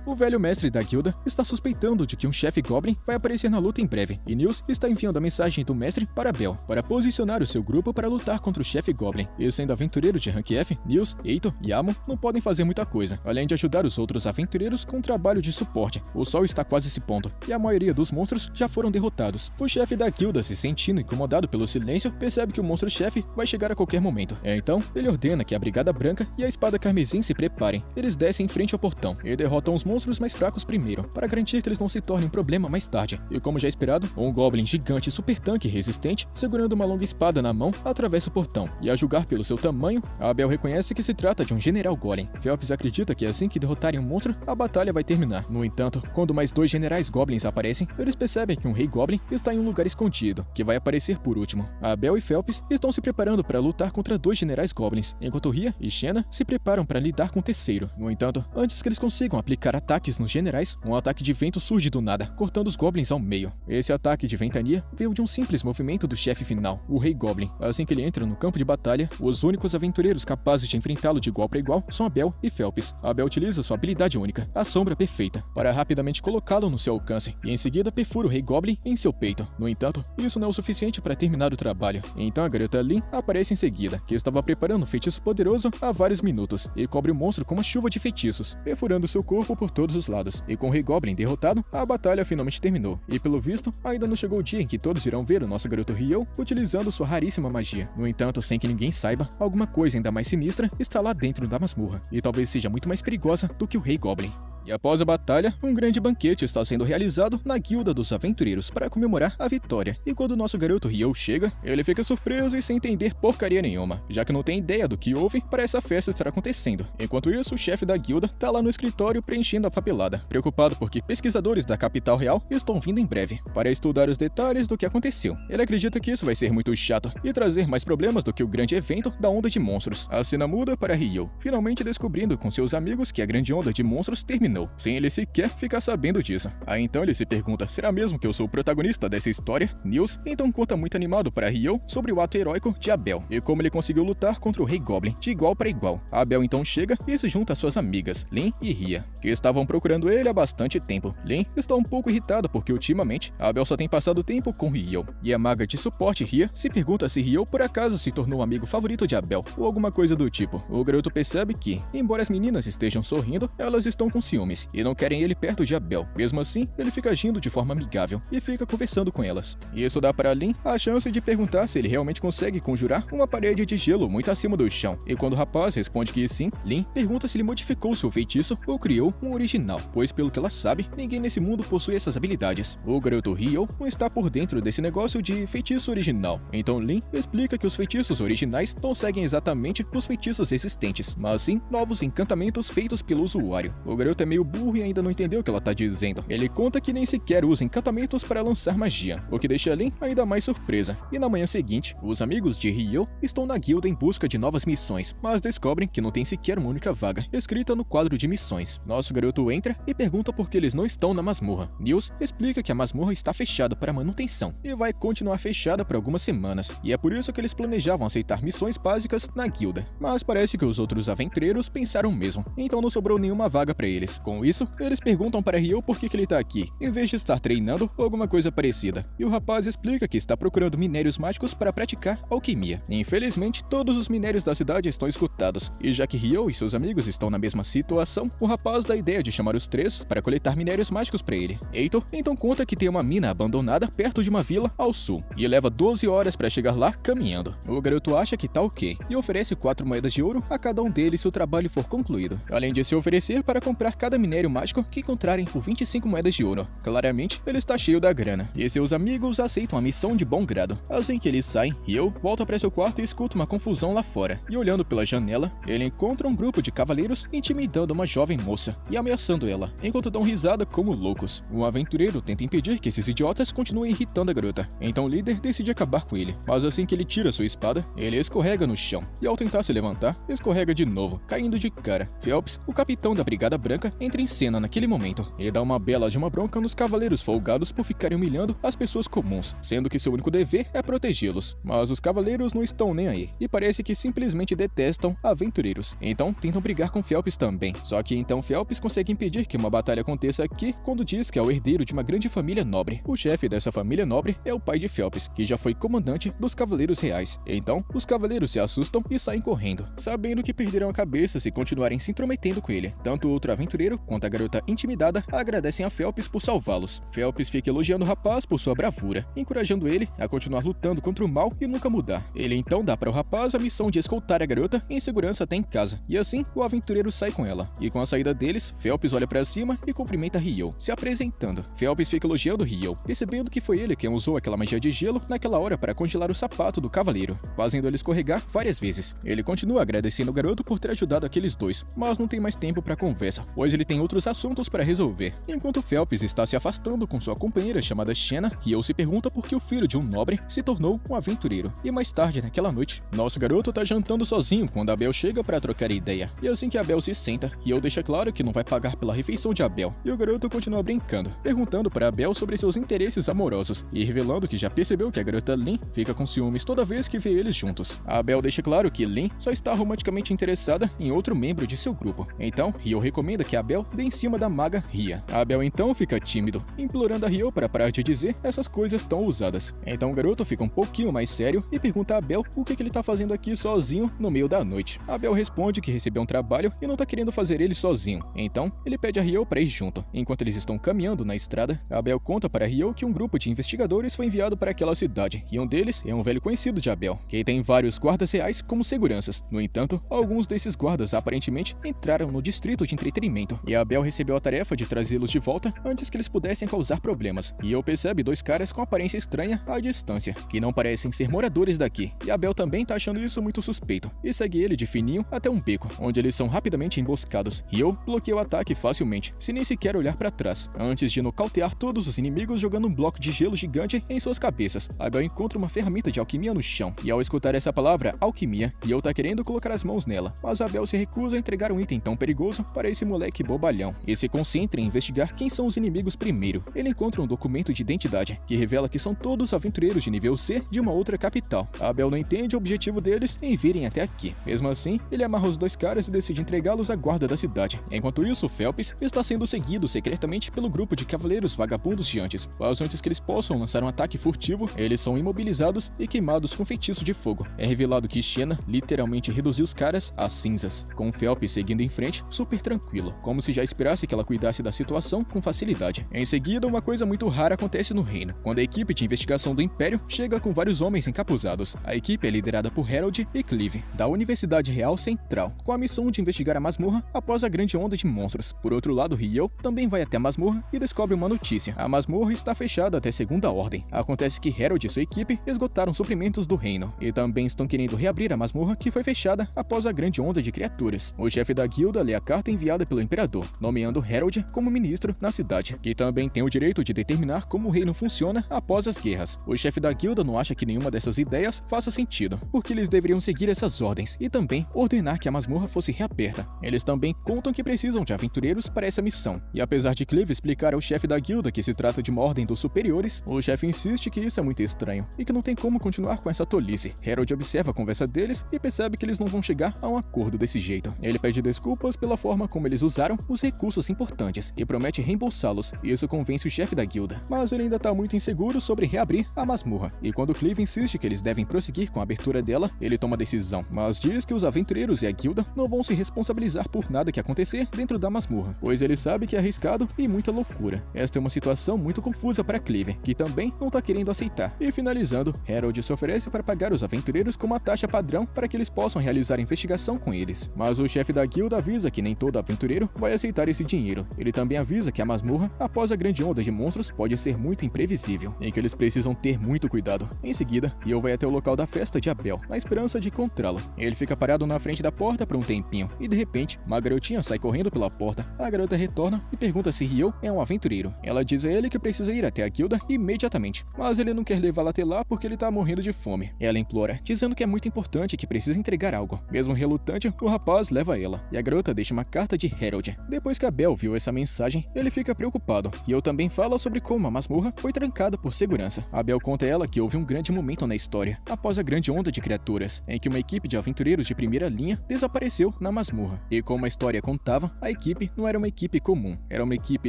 A: O velho mestre da guilda está suspeitando de que um chefe goblin vai aparecer na luta em breve, e Nils está enviando a mensagem do mestre para Bel, para posicionar o seu grupo para lutar contra o chefe goblin. E sendo aventureiro de rank F, Nils, Eito e Amo não podem fazer muita coisa, além de ajudar os outros aventureiros com trabalho de suporte. O sol está quase se pondo, e a maioria dos monstros já foram derrotados. O chefe da guilda, se sentindo incomodado pelo silêncio, percebe que o monstro-chefe vai chegar a qualquer momento. Então, ele ordena que a Brigada Branca e a Espada Carmesim se preparem. Eles descem em frente ao portão e derrotam os monstros mais fracos primeiro, para garantir que eles não se tornem um problema mais tarde. E como já esperado, um goblin gigante super tanque resistente, segurando uma longa espada na mão, atravessa o portão. E a julgar pelo seu tamanho, Abel reconhece que se trata de um general golem. Phelps acredita que assim que derrotarem um monstro, a batalha vai terminar. No entanto, quando mais dois generais goblins aparecem, eles percebem que um rei goblin está em um lugar escondido, que vai aparecer por último. Abel e Phelps estão se preparando para lutar contra dois generais goblins, enquanto Ria e Xena se preparam para lidar com o terceiro. No entanto, antes que eles consigam aplicar ataques nos generais, um ataque de vento surge do nada, cortando os goblins ao meio. Esse ataque de ventania veio de um simples movimento do chefe final, o rei goblin. Assim que ele entra no campo de batalha, os únicos aventureiros capazes de enfrentá-lo de igual para igual são Abel e Phelps. Abel utiliza sua habilidade única, a sombra perfeita, para rapidamente colocá-lo no seu alcance, e em seguida perfura o rei goblin em seu peito. No entanto, isso não é o suficiente para terminar o trabalho. Então a garota Lin aparece em seguida, que estava preparando um feitiço poderoso há vários minutos, e cobre o monstro com uma chuva de feitiços, perfurando seu corpo por todos os lados. E com o rei goblin derrotado, a batalha finalmente terminou. E pelo visto, ainda não chegou o dia em que todos irão ver o nosso garoto Ryo utilizando sua raríssima magia. No entanto, sem que ninguém saiba, alguma coisa ainda mais sinistra está lá dentro da masmorra, e talvez seja muito mais perigosa do que o rei goblin. E após a batalha, um grande banquete está sendo realizado na Guilda dos Aventureiros para comemorar a vitória. E quando o nosso garoto Ryo chega, ele fica surpreso e sem entender porcaria nenhuma, já que não tem ideia do que houve para essa festa estar acontecendo. Enquanto isso, o chefe da guilda tá lá no escritório preenchendo a papelada, preocupado porque pesquisadores da capital real estão vindo em breve para estudar os detalhes do que aconteceu. Ele acredita que isso vai ser muito chato e trazer mais problemas do que o grande evento da onda de monstros. A cena muda para Ryo, finalmente descobrindo com seus amigos que a grande onda de monstros terminou, sem ele sequer ficar sabendo disso. Aí então ele se pergunta, será mesmo que eu sou o protagonista dessa história? Nils então conta muito animado para Ryo sobre o ato heróico de Abel, e como ele conseguiu lutar contra o Rei Goblin de igual para igual. Abel então chega e se junta às suas amigas, Lin e Ria, que estavam procurando ele há bastante tempo. Lin está um pouco irritada porque ultimamente Abel só tem passado tempo com Ryo, e a maga de suporte Ria se pergunta se Ryo por acaso se tornou o amigo favorito de Abel, ou alguma coisa do tipo. O garoto percebe que, embora as meninas estejam sorrindo, elas estão com ciúmes e não querem ele perto de Abel. Mesmo assim, ele fica agindo de forma amigável e fica conversando com elas. Isso dá para Lin a chance de perguntar se ele realmente consegue conjurar uma parede de gelo muito acima do chão. E quando o rapaz responde que sim, Lin pergunta se ele modificou seu feitiço ou criou um original, pois pelo que ela sabe, ninguém nesse mundo possui essas habilidades. O garoto Ryo não está por dentro desse negócio de feitiço original. Então Lin explica que os feitiços originais não seguem exatamente os feitiços existentes, mas sim novos encantamentos feitos pelo usuário. O garoto é meio burro e ainda não entendeu o que ela tá dizendo. Ele conta que nem sequer usa encantamentos para lançar magia, o que deixa Lin ainda mais surpresa. E na manhã seguinte, os amigos de Ryo estão na guilda em busca de novas missões, mas descobrem que não tem sequer uma única vaga escrita no quadro de missões. Nosso garoto entra e pergunta por que eles não estão na masmorra. Nils explica que a masmorra está fechada para manutenção e vai continuar fechada por algumas semanas, e é por isso que eles planejavam aceitar missões básicas na guilda. Mas parece que os outros aventureiros pensaram o mesmo, então não sobrou nenhuma vaga para eles. Com isso, eles perguntam para Ryo por que ele tá aqui, em vez de estar treinando ou alguma coisa parecida, e o rapaz explica que está procurando minérios mágicos para praticar alquimia. Infelizmente, todos os minérios da cidade estão esgotados, e já que Ryo e seus amigos estão na mesma situação, o rapaz dá a ideia de chamar os três para coletar minérios mágicos para ele. Heitor então conta que tem uma mina abandonada perto de uma vila ao sul, e leva 12 horas para chegar lá caminhando. O garoto acha que tá ok, e oferece 4 moedas de ouro a cada um deles se o trabalho for concluído, além de se oferecer para comprar cada minério mágico que encontrarem por 25 moedas de ouro. Claramente, ele está cheio da grana, e seus amigos aceitam a missão de bom grado. Assim que eles saem, Ryo volta para seu quarto e escuta uma confusão lá fora, e olhando pela janela, ele encontra um grupo de cavaleiros intimidando uma jovem moça e ameaçando ela, enquanto dão risada como loucos. Um aventureiro tenta impedir que esses idiotas continuem irritando a garota, então o líder decide acabar com ele, mas assim que ele tira sua espada, ele escorrega no chão, e ao tentar se levantar, escorrega de novo, caindo de cara. Phelps, o capitão da Brigada Branca, entra em cena naquele momento, e dá uma bela de uma bronca nos cavaleiros folgados por ficarem humilhando as pessoas comuns, sendo que seu único dever é protegê-los. Mas os cavaleiros não estão nem aí, e parece que simplesmente detestam aventureiros, então tentam brigar com Phelps também. Só que então Phelps consegue impedir que uma batalha aconteça aqui quando diz que é o herdeiro de uma grande família nobre. O chefe dessa família nobre é o pai de Phelps, que já foi comandante dos Cavaleiros Reais. Então, os cavaleiros se assustam e saem correndo, sabendo que perderão a cabeça se continuarem se intrometendo com ele. Tanto o outro aventureiro quanto a garota intimidada agradecem a Phelps por salvá-los. Phelps fica elogiando o rapaz por sua bravura, encorajando ele a continuar lutando contra o mal e nunca mudar. Ele então dá para o rapaz a missão de escoltar a garota em segurança até em casa, e assim o aventureiro sai com ela. E com a saída deles, Phelps olha para cima e cumprimenta Ryo, se apresentando. Phelps fica elogiando Ryo, percebendo que foi ele quem usou aquela magia de gelo naquela hora para congelar o sapato do cavaleiro, fazendo ele escorregar várias vezes. Ele continua agradecendo o garoto por ter ajudado aqueles dois, mas não tem mais tempo para conversa, pois ele tem outros assuntos para resolver. Enquanto Phelps está se afastando com sua companheira chamada Xena, Ryo se pergunta por que o filho de um nobre se tornou um aventureiro. E mais tarde naquela noite, nosso garoto tá jantando sozinho quando Abel chega para trocar ideia. E assim que Abel se senta, Ryo deixa claro que não vai pagar pela refeição de Abel, e o garoto continua brincando, perguntando para Abel sobre seus interesses amorosos e revelando que já percebeu que a garota Lin fica com ciúmes toda vez que vê eles juntos. Abel deixa claro que Lin só está romanticamente interessada em outro membro de seu grupo. Então, Ryo recomenda que Abel dê em cima da maga Ria. Abel então fica tímido, implorando a Ryo para parar de dizer essas coisas tão ousadas. Então o garoto fica um pouquinho mais sério e pergunta a Abel o que ele tá fazendo aqui sozinho no meio da noite. Abel responde que recebeu um trabalho e não tá querendo fazer ele sozinho. Então, ele pede a Ryo para ir junto. Enquanto eles estão caminhando na estrada, Abel conta para Ryo que um grupo de investigadores foi enviado para aquela cidade, e um deles é um velho conhecido de Abel, que tem vários guardas reais como seguranças. No entanto, alguns desses guardas aparentemente entraram no distrito de entretenimento, e Abel recebeu a tarefa de trazê-los de volta antes que eles pudessem causar problemas. Ryo percebe dois caras com aparência estranha à distância, que não parecem ser moradores daqui, e Abel também tá achando isso muito suspeito, e segue ele de fininho até um beco, onde eles são rapidamente emboscados. Ryo bloqueia o ataque facilmente, sem nem sequer olhar para trás, antes de nocautear todos os inimigos jogando um bloco de gelo gigante em suas cabeças. Abel encontra uma ferramenta de alquimia no chão, e ao escutar essa palavra, alquimia, Ryo tá querendo colocar as mãos nela, mas Abel se recusa a entregar um item tão perigoso para esse moleque bobalhão, e se concentra em investigar quem são os inimigos primeiro. Ele encontra um documento de identidade, que revela que são todos aventureiros de nível C de uma outra capital. Abel não entende o objetivo deles em virem até aqui. Mesmo assim, ele amarra os dois caras e decide entregá-los à guarda da cidade. Enquanto isso, Phelps está sendo seguido secretamente pelo grupo de cavaleiros vagabundos gigantes, mas antes que eles possam lançar um ataque furtivo, eles são imobilizados e queimados com feitiço de fogo. É revelado que Xena literalmente reduziu os caras a cinzas, com Phelps seguindo em frente, super tranquilo, como se já esperasse que ela cuidasse da situação com facilidade. Em seguida, uma coisa muito rara acontece no reino, quando a equipe de investigação do Império chega com vários homens encapuzados. A equipe é liderada por Harold e Clive, da Universidade Real Central, com a missão de investigar a masmorra após a grande onda de monstros. Por outro lado, Ryo também vai até a masmorra e descobre uma notícia. A masmorra está fechada até segunda ordem. Acontece que Harold e sua equipe esgotaram suprimentos do reino, e também estão querendo reabrir a masmorra que foi fechada após a grande onda de criaturas. O chefe da guilda lê a carta enviada pelo Imperador imperador, nomeando Harold como ministro na cidade, que também tem o direito de determinar como o reino funciona após as guerras. O chefe da guilda não acha que nenhuma dessas ideias faça sentido, porque eles deveriam seguir essas ordens e também ordenar que a masmorra fosse reaberta. Eles também contam que precisam de aventureiros para essa missão, e apesar de Clive explicar ao chefe da guilda que se trata de uma ordem dos superiores, o chefe insiste que isso é muito estranho e que não tem como continuar com essa tolice. Harold observa a conversa deles e percebe que eles não vão chegar a um acordo desse jeito. Ele pede desculpas pela forma como eles usaram os recursos importantes e promete reembolsá-los. Isso convence o chefe da guilda, mas ele ainda tá muito inseguro sobre reabrir a masmorra, e quando Clive insiste que eles devem prosseguir com a abertura dela, ele toma a decisão, mas diz que os aventureiros e a guilda não vão se responsabilizar por nada que acontecer dentro da masmorra, pois ele sabe que é arriscado e muita loucura. Esta é uma situação muito confusa para Clive, que também não tá querendo aceitar. E finalizando, Harold se oferece para pagar os aventureiros com uma taxa padrão para que eles possam realizar a investigação com eles. Mas o chefe da guilda avisa que nem todo aventureiro vai aceitar esse dinheiro. Ele também avisa que a masmorra, após a grande onda de monstros, pode ser muito imprevisível, em que eles precisam ter muito cuidado. Em seguida, Rio vai até o local da festa de Abel, na esperança de encontrá-lo. Ele fica parado na frente da porta por um tempinho, e de repente, uma garotinha sai correndo pela porta. A garota retorna e pergunta se Rio é um aventureiro. Ela diz a ele que precisa ir até a guilda imediatamente, mas ele não quer levá-la até lá porque ele tá morrendo de fome. Ela implora, dizendo que é muito importante e que precisa entregar algo. Mesmo relutante, o rapaz leva ela, e a garota deixa uma carta de Harold. Depois que Abel viu essa mensagem, ele fica preocupado, e eu também fala sobre como a masmorra foi trancada por segurança. Abel conta a ela que houve um grande momento na história, após a grande onda de criaturas, em que uma equipe de aventureiros de primeira linha desapareceu na masmorra. E como a história contava, a equipe não era uma equipe comum, era uma equipe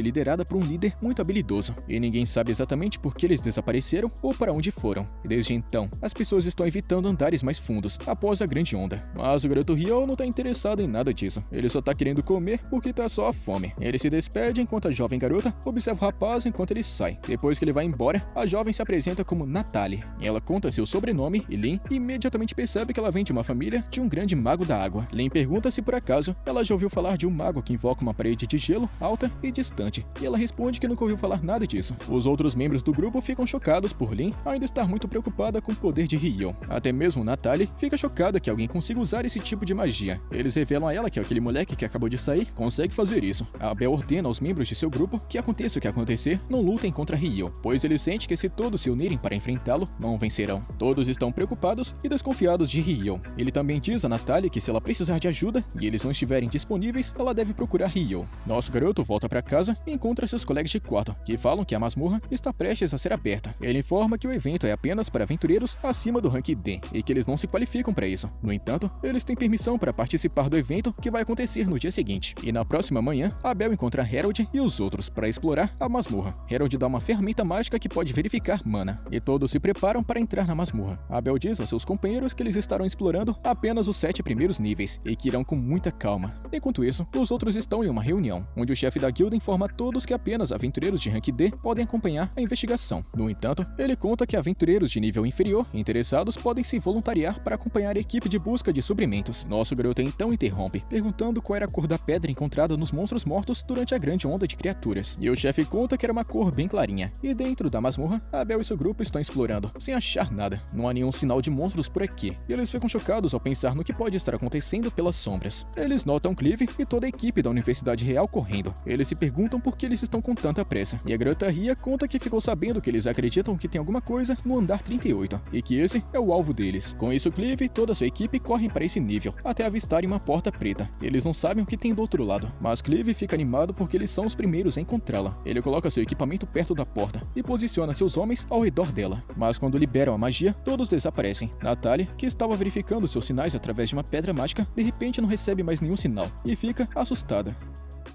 A: liderada por um líder muito habilidoso, e ninguém sabe exatamente por que eles desapareceram ou para onde foram. E desde então, as pessoas estão evitando andares mais fundos após a grande onda. Mas o garoto Rio não tá interessado em nada disso, ele só tá querendo comer porque tá só a fome. Ele se despede enquanto a jovem garota observa o rapaz enquanto ele sai. Depois que ele vai embora, a jovem se apresenta como Natalie. Ela conta seu sobrenome e Lynn imediatamente percebe que ela vem de uma família de um grande mago da água. Lynn pergunta se por acaso ela já ouviu falar de um mago que invoca uma parede de gelo alta e distante, e ela responde que nunca ouviu falar nada disso. Os outros membros do grupo ficam chocados por Lynn ainda estar muito preocupada com o poder de Rio. Até mesmo Natalie fica chocada que alguém consiga usar esse tipo de magia. Eles revelam a ela que aquele moleque que acabou de sair consegue fazer isso. A Abel ordena aos membros de seu grupo que aconteça o que acontecer, não lutem contra Rio, pois ele sente que se todos se unirem para enfrentá-lo, não vencerão. Todos estão preocupados e desconfiados de Rio. Ele também diz a Natalie que se ela precisar de ajuda e eles não estiverem disponíveis, ela deve procurar Rio. Nosso garoto volta para casa e encontra seus colegas de quarto, que falam que a masmorra está prestes a ser aberta. Ele informa que o evento é apenas para aventureiros acima do rank D e que eles não se qualificam para isso. No entanto, eles têm permissão para participar do evento que vai acontecer no dia seguinte. E na próxima manhã, Abel encontra Harold e os outros para explorar a masmorra. Harold dá uma ferramenta mágica que pode verificar mana, e todos se preparam para entrar na masmorra. Abel diz aos seus companheiros que eles estarão explorando apenas os 7 primeiros níveis e que irão com muita calma. Enquanto isso, os outros estão em uma reunião, onde o chefe da guilda informa a todos que apenas aventureiros de rank D podem acompanhar a investigação. No entanto, ele conta que aventureiros de nível inferior interessados podem se voluntariar para acompanhar a equipe de busca de suprimentos. Nosso garoto então interrompe, perguntando qual era a cor da pedra encontrada nos monstros mortos durante a grande onda de criaturas. E o chefe conta que era uma cor bem clarinha. E dentro da masmorra, Abel e seu grupo estão explorando, sem achar nada. Não há nenhum sinal de monstros por aqui. E eles ficam chocados ao pensar no que pode estar acontecendo pelas sombras. Eles notam Clive e toda a equipe da Universidade Real correndo. Eles se perguntam por que eles estão com tanta pressa. E a garota Ria conta que ficou sabendo que eles acreditam que tem alguma coisa no andar 38, e que esse é o alvo deles. Com isso, Clive e toda a sua equipe correm para esse nível, até avistarem uma porta preta. Eles não sabem o que tem do outro lado, mas Clive fica animado porque eles são os primeiros a encontrá-la. Ele coloca seu equipamento perto da porta e posiciona seus homens ao redor dela. Mas quando liberam a magia, todos desaparecem. Natalie, que estava verificando seus sinais através de uma pedra mágica, de repente não recebe mais nenhum sinal e fica assustada.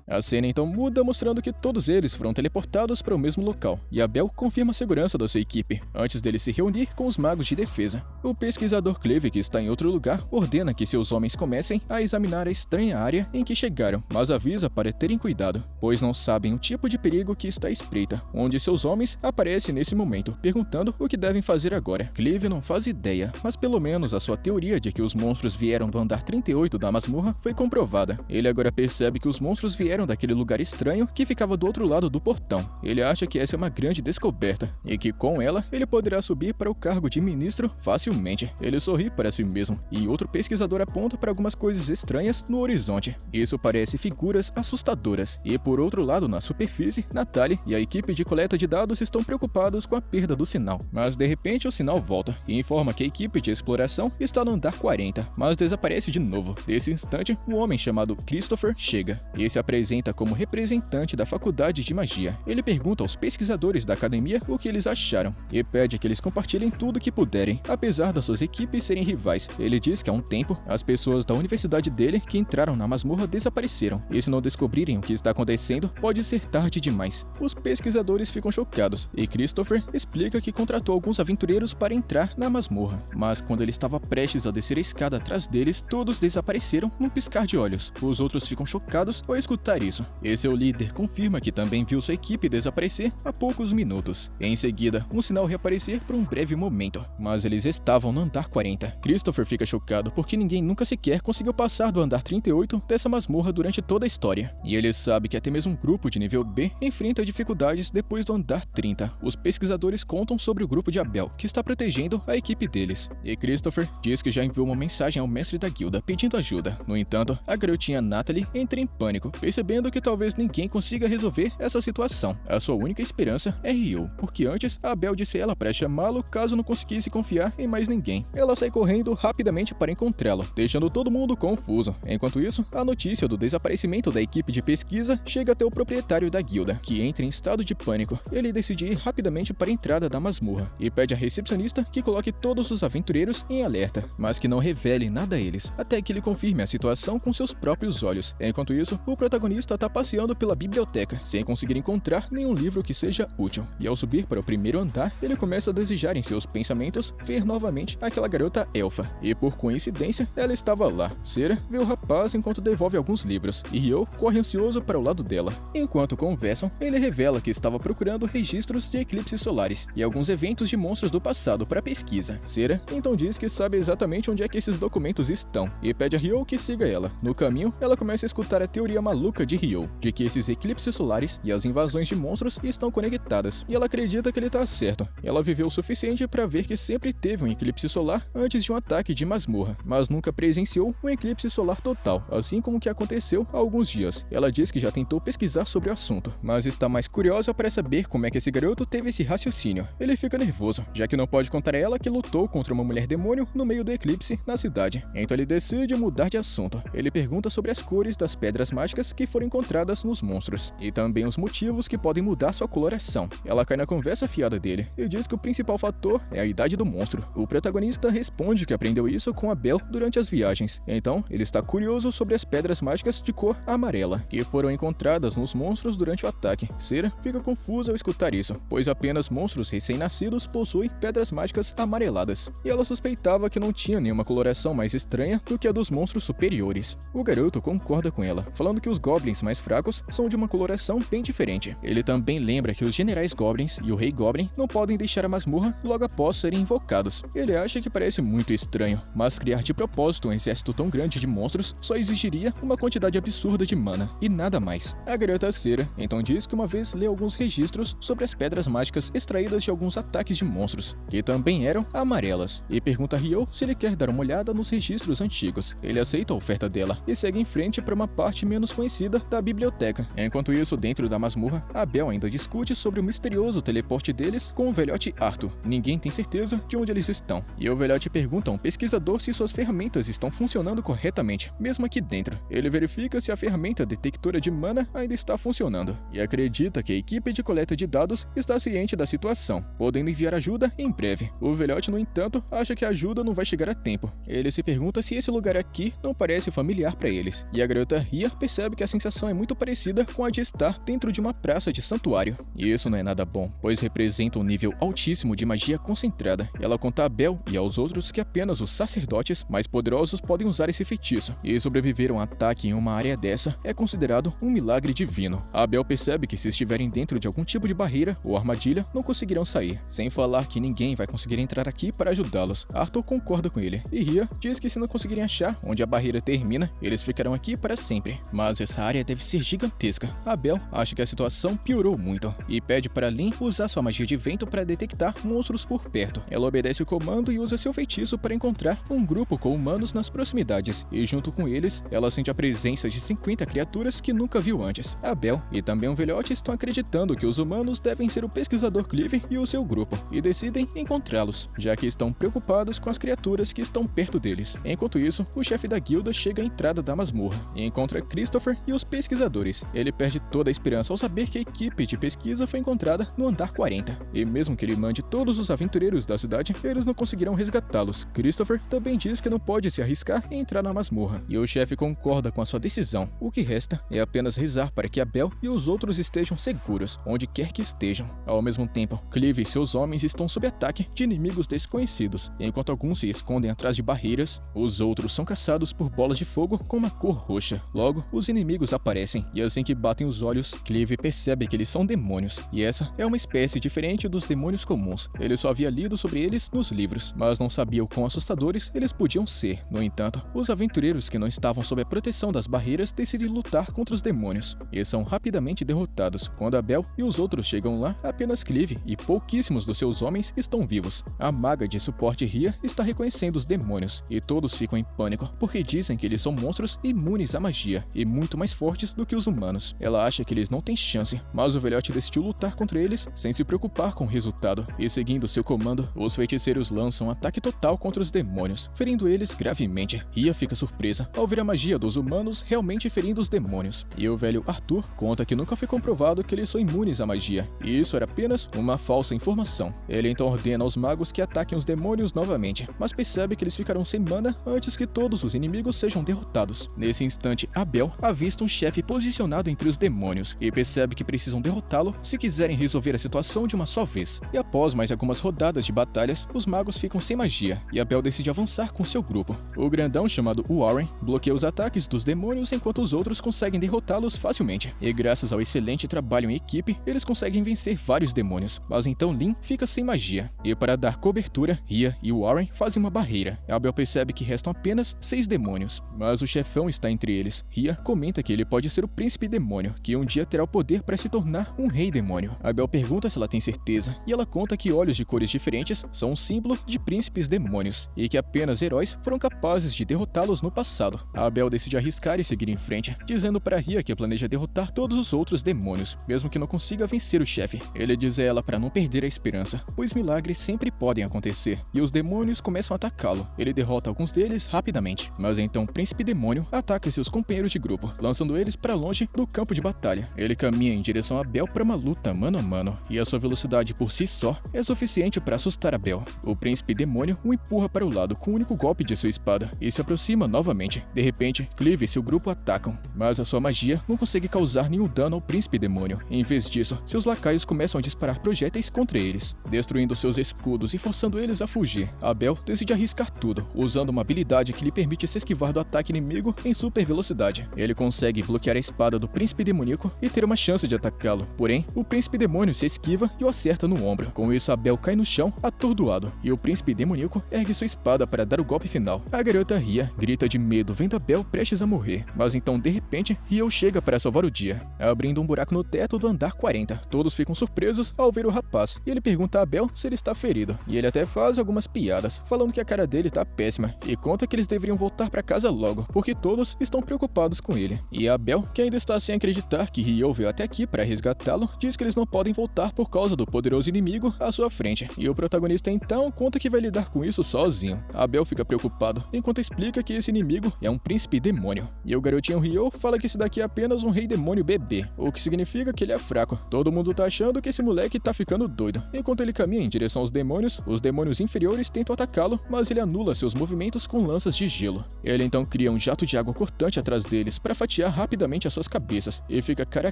A: A cena então muda, mostrando que todos eles foram teleportados para o mesmo local, e Abel confirma a segurança da sua equipe, antes dele se reunir com os magos de defesa. O pesquisador Clive, que está em outro lugar, ordena que seus homens comecem a examinar a estranha área em que chegaram, mas avisa para terem cuidado, pois não sabem o tipo de perigo que está à espreita, onde seus homens aparecem nesse momento, perguntando o que devem fazer agora. Clive não faz ideia, mas pelo menos a sua teoria de que os monstros vieram do andar 38 da masmorra foi comprovada. Ele agora percebe que os monstros vieram vieram daquele lugar estranho que ficava do outro lado do portão. Ele acha que essa é uma grande descoberta e que com ela ele poderá subir para o cargo de ministro facilmente. Ele sorri para si mesmo e outro pesquisador aponta para algumas coisas estranhas no horizonte. Isso parece figuras assustadoras. E por outro lado, na superfície, Natalie e a equipe de coleta de dados estão preocupados com a perda do sinal. Mas de repente o sinal volta e informa que a equipe de exploração está no andar 40, mas desaparece de novo. Nesse instante, um homem chamado Christopher chega e se apresenta como representante da faculdade de magia. Ele pergunta aos pesquisadores da academia o que eles acharam e pede que eles compartilhem tudo que puderem, apesar das suas equipes serem rivais. Ele diz que há um tempo, as pessoas da universidade dele que entraram na masmorra desapareceram, e se não descobrirem o que está acontecendo, pode ser tarde demais. Os pesquisadores ficam chocados, e Christopher explica que contratou alguns aventureiros para entrar na masmorra, mas quando ele estava prestes a descer a escada atrás deles, todos desapareceram num piscar de olhos. Os outros ficam chocados ao escutar isso, e seu líder confirma que também viu sua equipe desaparecer há poucos minutos. Em seguida, um sinal reaparecer por um breve momento, mas eles estavam no andar 40. Christopher fica chocado porque ninguém nunca sequer conseguiu passar do andar 38 dessa masmorra durante toda a história, e ele sabe que até mesmo um grupo de nível B enfrenta dificuldades depois do andar 30. Os pesquisadores contam sobre o grupo de Abel, que está protegendo a equipe deles, e Christopher diz que já enviou uma mensagem ao mestre da guilda pedindo ajuda. No entanto, a garotinha Natalie entra em pânico, percebendo que talvez ninguém consiga resolver essa situação. A sua única esperança é Ryo, porque antes Abel disse a ela para chamá-lo caso não conseguisse confiar em mais ninguém. Ela sai correndo rapidamente para encontrá-lo, deixando todo mundo confuso. Enquanto isso, a notícia do desaparecimento da equipe de pesquisa chega até o proprietário da guilda, que entra em estado de pânico. Ele decide ir rapidamente para a entrada da masmorra e pede à recepcionista que coloque todos os aventureiros em alerta, mas que não revele nada a eles, até que ele confirme a situação com seus próprios olhos. Enquanto isso, o protagonista está passeando pela biblioteca, sem conseguir encontrar nenhum livro que seja útil. E ao subir para o primeiro andar, ele começa a desejar em seus pensamentos ver novamente aquela garota elfa. E por coincidência, ela estava lá. Sera vê o rapaz enquanto devolve alguns livros, e Ryo corre ansioso para o lado dela. Enquanto conversam, ele revela que estava procurando registros de eclipses solares e alguns eventos de monstros do passado para pesquisa. Sera então diz que sabe exatamente onde é que esses documentos estão, e pede a Ryo que siga ela. No caminho, ela começa a escutar a teoria maluca de Ryo, de que esses eclipses solares e as invasões de monstros estão conectadas, e ela acredita que ele está certo. Ela viveu o suficiente para ver que sempre teve um eclipse solar antes de um ataque de masmorra, mas nunca presenciou um eclipse solar total, assim como o que aconteceu há alguns dias. Ela diz que já tentou pesquisar sobre o assunto, mas está mais curiosa para saber como é que esse garoto teve esse raciocínio. Ele fica nervoso, já que não pode contar a ela que lutou contra uma mulher demônio no meio do eclipse na cidade. Então ele decide mudar de assunto. Ele pergunta sobre as cores das pedras mágicas que foram encontradas nos monstros, e também os motivos que podem mudar sua coloração. Ela cai na conversa fiada dele e diz que o principal fator é a idade do monstro. O protagonista responde que aprendeu isso com Abel durante as viagens, então ele está curioso sobre as pedras mágicas de cor amarela, que foram encontradas nos monstros durante o ataque. Sera fica confusa ao escutar isso, pois apenas monstros recém-nascidos possuem pedras mágicas amareladas, e ela suspeitava que não tinha nenhuma coloração mais estranha do que a dos monstros superiores. O garoto concorda com ela, falando que os goblins mais fracos são de uma coloração bem diferente. Ele também lembra que os generais goblins e o rei goblin não podem deixar a masmorra logo após serem invocados. Ele acha que parece muito estranho, mas criar de propósito um exército tão grande de monstros só exigiria uma quantidade absurda de mana, e nada mais. A garota Sera então diz que uma vez leu alguns registros sobre as pedras mágicas extraídas de alguns ataques de monstros, que também eram amarelas, e pergunta a Ryo se ele quer dar uma olhada nos registros antigos. Ele aceita a oferta dela e segue em frente para uma parte menos conhecida da biblioteca. Enquanto isso, dentro da masmorra, Abel ainda discute sobre o misterioso teleporte deles com o velhote Arthur. Ninguém tem certeza de onde eles estão, e o velhote pergunta a um pesquisador se suas ferramentas estão funcionando corretamente, mesmo aqui dentro. Ele verifica se a ferramenta detectora de mana ainda está funcionando, e acredita que a equipe de coleta de dados está ciente da situação, podendo enviar ajuda em breve. O velhote, no entanto, acha que a ajuda não vai chegar a tempo. Ele se pergunta se esse lugar aqui não parece familiar para eles, e a garota Ria percebe que a sensação é muito parecida com a de estar dentro de uma praça de santuário. E isso não é nada bom, pois representa um nível altíssimo de magia concentrada. Ela conta a Bel e aos outros que apenas os sacerdotes mais poderosos podem usar esse feitiço, e sobreviver a um ataque em uma área dessa é considerado um milagre divino. A Bel percebe que se estiverem dentro de algum tipo de barreira ou armadilha, não conseguirão sair, sem falar que ninguém vai conseguir entrar aqui para ajudá-los. Arthur concorda com ele, e Ria diz que se não conseguirem achar onde a barreira termina, eles ficarão aqui para sempre. Mas essa área deve ser gigantesca. Abel acha que a situação piorou muito e pede para Lynn usar sua magia de vento para detectar monstros por perto. Ela obedece o comando e usa seu feitiço para encontrar um grupo com humanos nas proximidades, e junto com eles, ela sente a presença de 50 criaturas que nunca viu antes. Abel e também um velhote estão acreditando que os humanos devem ser o pesquisador Clive e o seu grupo, e decidem encontrá-los, já que estão preocupados com as criaturas que estão perto deles. Enquanto isso, o chefe da guilda chega à entrada da masmorra e encontra Christopher e os pesquisadores. Ele perde toda a esperança ao saber que a equipe de pesquisa foi encontrada no andar 40, e mesmo que ele mande todos os aventureiros da cidade, eles não conseguirão resgatá-los. Christopher também diz que não pode se arriscar em entrar na masmorra, e o chefe concorda com a sua decisão. O que resta é apenas rezar para que Abel e os outros estejam seguros, onde quer que estejam. Ao mesmo tempo, Clive e seus homens estão sob ataque de inimigos desconhecidos. Enquanto alguns se escondem atrás de barreiras, os outros são caçados por bolas de fogo com uma cor roxa. Logo, os inimigos aparecem, e assim que batem os olhos, Clive percebe que eles são demônios, e essa é uma espécie diferente dos demônios comuns. Ele só havia lido sobre eles nos livros, mas não sabia o quão assustadores eles podiam ser. No entanto, os aventureiros que não estavam sob a proteção das barreiras decidem lutar contra os demônios, e são rapidamente derrotados. Quando Abel e os outros chegam lá, apenas Clive e pouquíssimos dos seus homens estão vivos. A maga de suporte Ria está reconhecendo os demônios, e todos ficam em pânico, porque dizem que eles são monstros imunes à magia, e muito mais fortes do que os humanos. Ela acha que eles não têm chance, mas o velhote decidiu lutar contra eles sem se preocupar com o resultado, e seguindo seu comando, os feiticeiros lançam um ataque total contra os demônios, ferindo eles gravemente. Ria fica surpresa ao ver a magia dos humanos realmente ferindo os demônios, e o velho Arthur conta que nunca foi comprovado que eles são imunes à magia, e isso era apenas uma falsa informação. Ele então ordena aos magos que ataquem os demônios novamente, mas percebe que eles ficarão sem mana antes que todos os inimigos sejam derrotados. Nesse instante, Abel avista um chefe posicionado entre os demônios e percebe que precisam derrotá-lo se quiserem resolver a situação de uma só vez. E após mais algumas rodadas de batalhas, os magos ficam sem magia e Abel decide avançar com seu grupo. O grandão chamado Warren bloqueia os ataques dos demônios enquanto os outros conseguem derrotá-los facilmente. E graças ao excelente trabalho em equipe, eles conseguem vencer vários demônios. Mas então Lynn fica sem magia. E para dar cobertura, Ria e Warren fazem uma barreira. Abel percebe que restam apenas 6 demônios, mas o chefão está entre eles. Ria comenta que ele pode ser o príncipe demônio, que um dia terá o poder para se tornar um rei demônio. Abel pergunta se ela tem certeza, e ela conta que olhos de cores diferentes são um símbolo de príncipes demônios, e que apenas heróis foram capazes de derrotá-los no passado. Abel decide arriscar e seguir em frente, dizendo para Ria que planeja derrotar todos os outros demônios, mesmo que não consiga vencer o chefe. Ele diz a ela para não perder a esperança, pois milagres sempre podem acontecer, e os demônios começam a atacá-lo. Ele derrota alguns deles rapidamente, mas então o príncipe demônio ataca seus companheiros de grupo, lançando eles para longe do campo de batalha. Ele caminha em direção a Abel para uma luta mano a mano, e a sua velocidade por si só é suficiente para assustar Abel. O príncipe demônio o empurra para o lado com o único golpe de sua espada e se aproxima novamente. De repente, Clive e seu grupo atacam, mas a sua magia não consegue causar nenhum dano ao príncipe demônio. Em vez disso, seus lacaios começam a disparar projéteis contra eles, destruindo seus escudos e forçando eles a fugir. Abel decide arriscar tudo, usando uma habilidade que lhe permite se esquivar do ataque inimigo em super velocidade. Ele consegue bloquear a espada do príncipe demoníaco e ter uma chance de atacá-lo, porém, o príncipe demônio se esquiva e o acerta no ombro. Com isso, Abel cai no chão, atordoado, e o príncipe demoníaco ergue sua espada para dar o golpe final. A garota Ria grita de medo vendo Abel prestes a morrer, mas então, de repente, Rio chega para salvar o dia, abrindo um buraco no teto do andar 40. Todos ficam surpresos ao ver o rapaz, e ele pergunta a Abel se ele está ferido, e ele até faz algumas piadas, falando que a cara dele tá péssima, e conta que eles deveriam voltar para casa logo, porque todos estão preocupados com ele. E Abel, que ainda está sem acreditar que Rio veio até aqui para resgatá-lo, diz que eles não podem voltar por causa do poderoso inimigo à sua frente, e o protagonista então conta que vai lidar com isso sozinho. Abel fica preocupado, enquanto explica que esse inimigo é um príncipe demônio, e o garotinho Rio fala que esse daqui é apenas um rei demônio bebê, o que significa que ele é fraco. Todo mundo tá achando que esse moleque tá ficando doido. Enquanto ele caminha em direção aos demônios, os demônios inferiores tentam atacá-lo, mas ele anula seus movimentos com lanças de gelo. Ele então cria um jato de água cortante atrás deles para fatiar rapidamente as suas cabeças, e fica cara a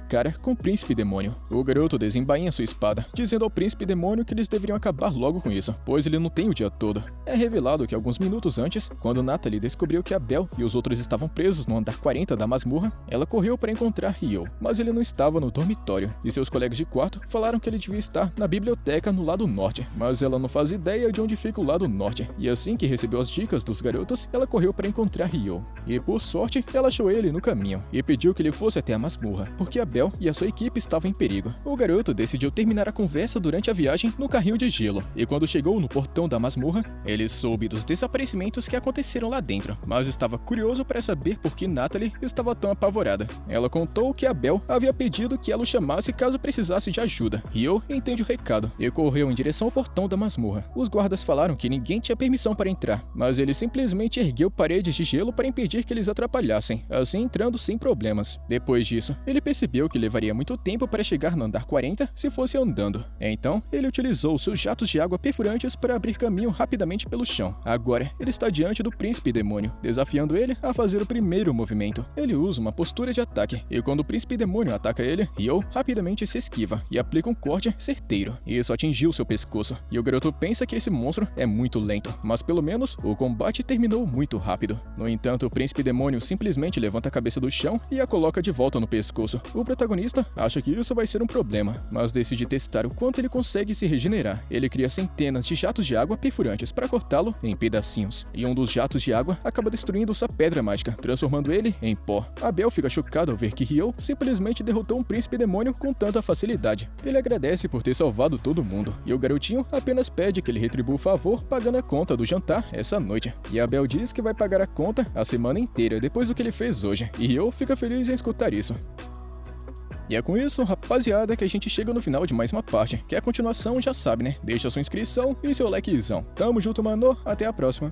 A: cara com o príncipe demônio. O garoto desembainha sua espada, dizendo ao príncipe demônio que eles deveriam acabar logo com isso, pois ele não tem o dia todo. É revelado que alguns minutos antes, quando Natalie descobriu que Abel e os outros estavam presos no andar 40 da masmorra, ela correu para encontrar Rio, mas ele não estava no dormitório, e seus colegas de quarto falaram que ele devia estar na biblioteca no lado norte, mas ela não faz ideia de onde fica o lado norte, e assim que recebeu as dicas dos garotos, ela correu para encontrar Rio. E por sorte, ela achou ele no caminho, e pediu que ele fosse até a masmorra, porque Abel e a sua equipe estavam em perigo. O garoto decidiu terminar a conversa durante a viagem no carrinho de gelo, e quando chegou no portão da masmorra, ele soube dos desaparecimentos que aconteceram lá dentro, mas estava curioso para saber por que Natalie estava tão apavorada. Ela contou que Abel havia pedido que ela o chamasse caso precisasse de ajuda. Ryo entende o recado e correu em direção ao portão da masmorra. Os guardas falaram que ninguém tinha permissão para entrar, mas ele simplesmente ergueu paredes de gelo para impedir que eles atrapalhassem, assim entrando sem problemas. Depois disso, ele percebeu que levaria muito tempo para chegar no andar 40 se fosse andando. Então, ele utilizou seus jatos de água perfurantes para abrir caminho rapidamente pelo chão. Agora, ele está diante do príncipe demônio, desafiando ele a fazer o primeiro movimento. Ele usa uma postura de ataque, e quando o príncipe demônio ataca ele, Ryo rapidamente se esquiva e aplica um corte certeiro. Isso atingiu seu pescoço, e o garoto pensa que esse monstro é muito lento, mas pelo menos o combate terminou muito rápido. No entanto, o príncipe demônio simplesmente levanta a cabeça do chão e a coloca de volta no pescoço. O protagonista acha que isso vai ser um problema, mas decide testar o quanto ele consegue se regenerar. Ele cria centenas de jatos de água perfurantes para cortá-lo em pedacinhos, e um dos jatos de água acaba destruindo sua pedra mágica, transformando ele em pó. Abel fica chocado ao ver que Ryo simplesmente derrotou um príncipe demônio com tanta facilidade. Ele agradece por ter salvado todo mundo, e o garotinho apenas pede que ele retribua o favor pagando a conta do jantar essa noite. E Abel diz que vai pagar a conta a semana inteira depois do que ele fez hoje, e Ryo fica feliz em escutar isso. E é com isso, rapaziada, que a gente chega no final de mais uma parte, que é a continuação, já sabe, né? Deixa sua inscrição e seu likezão. Tamo junto, mano. Até a próxima.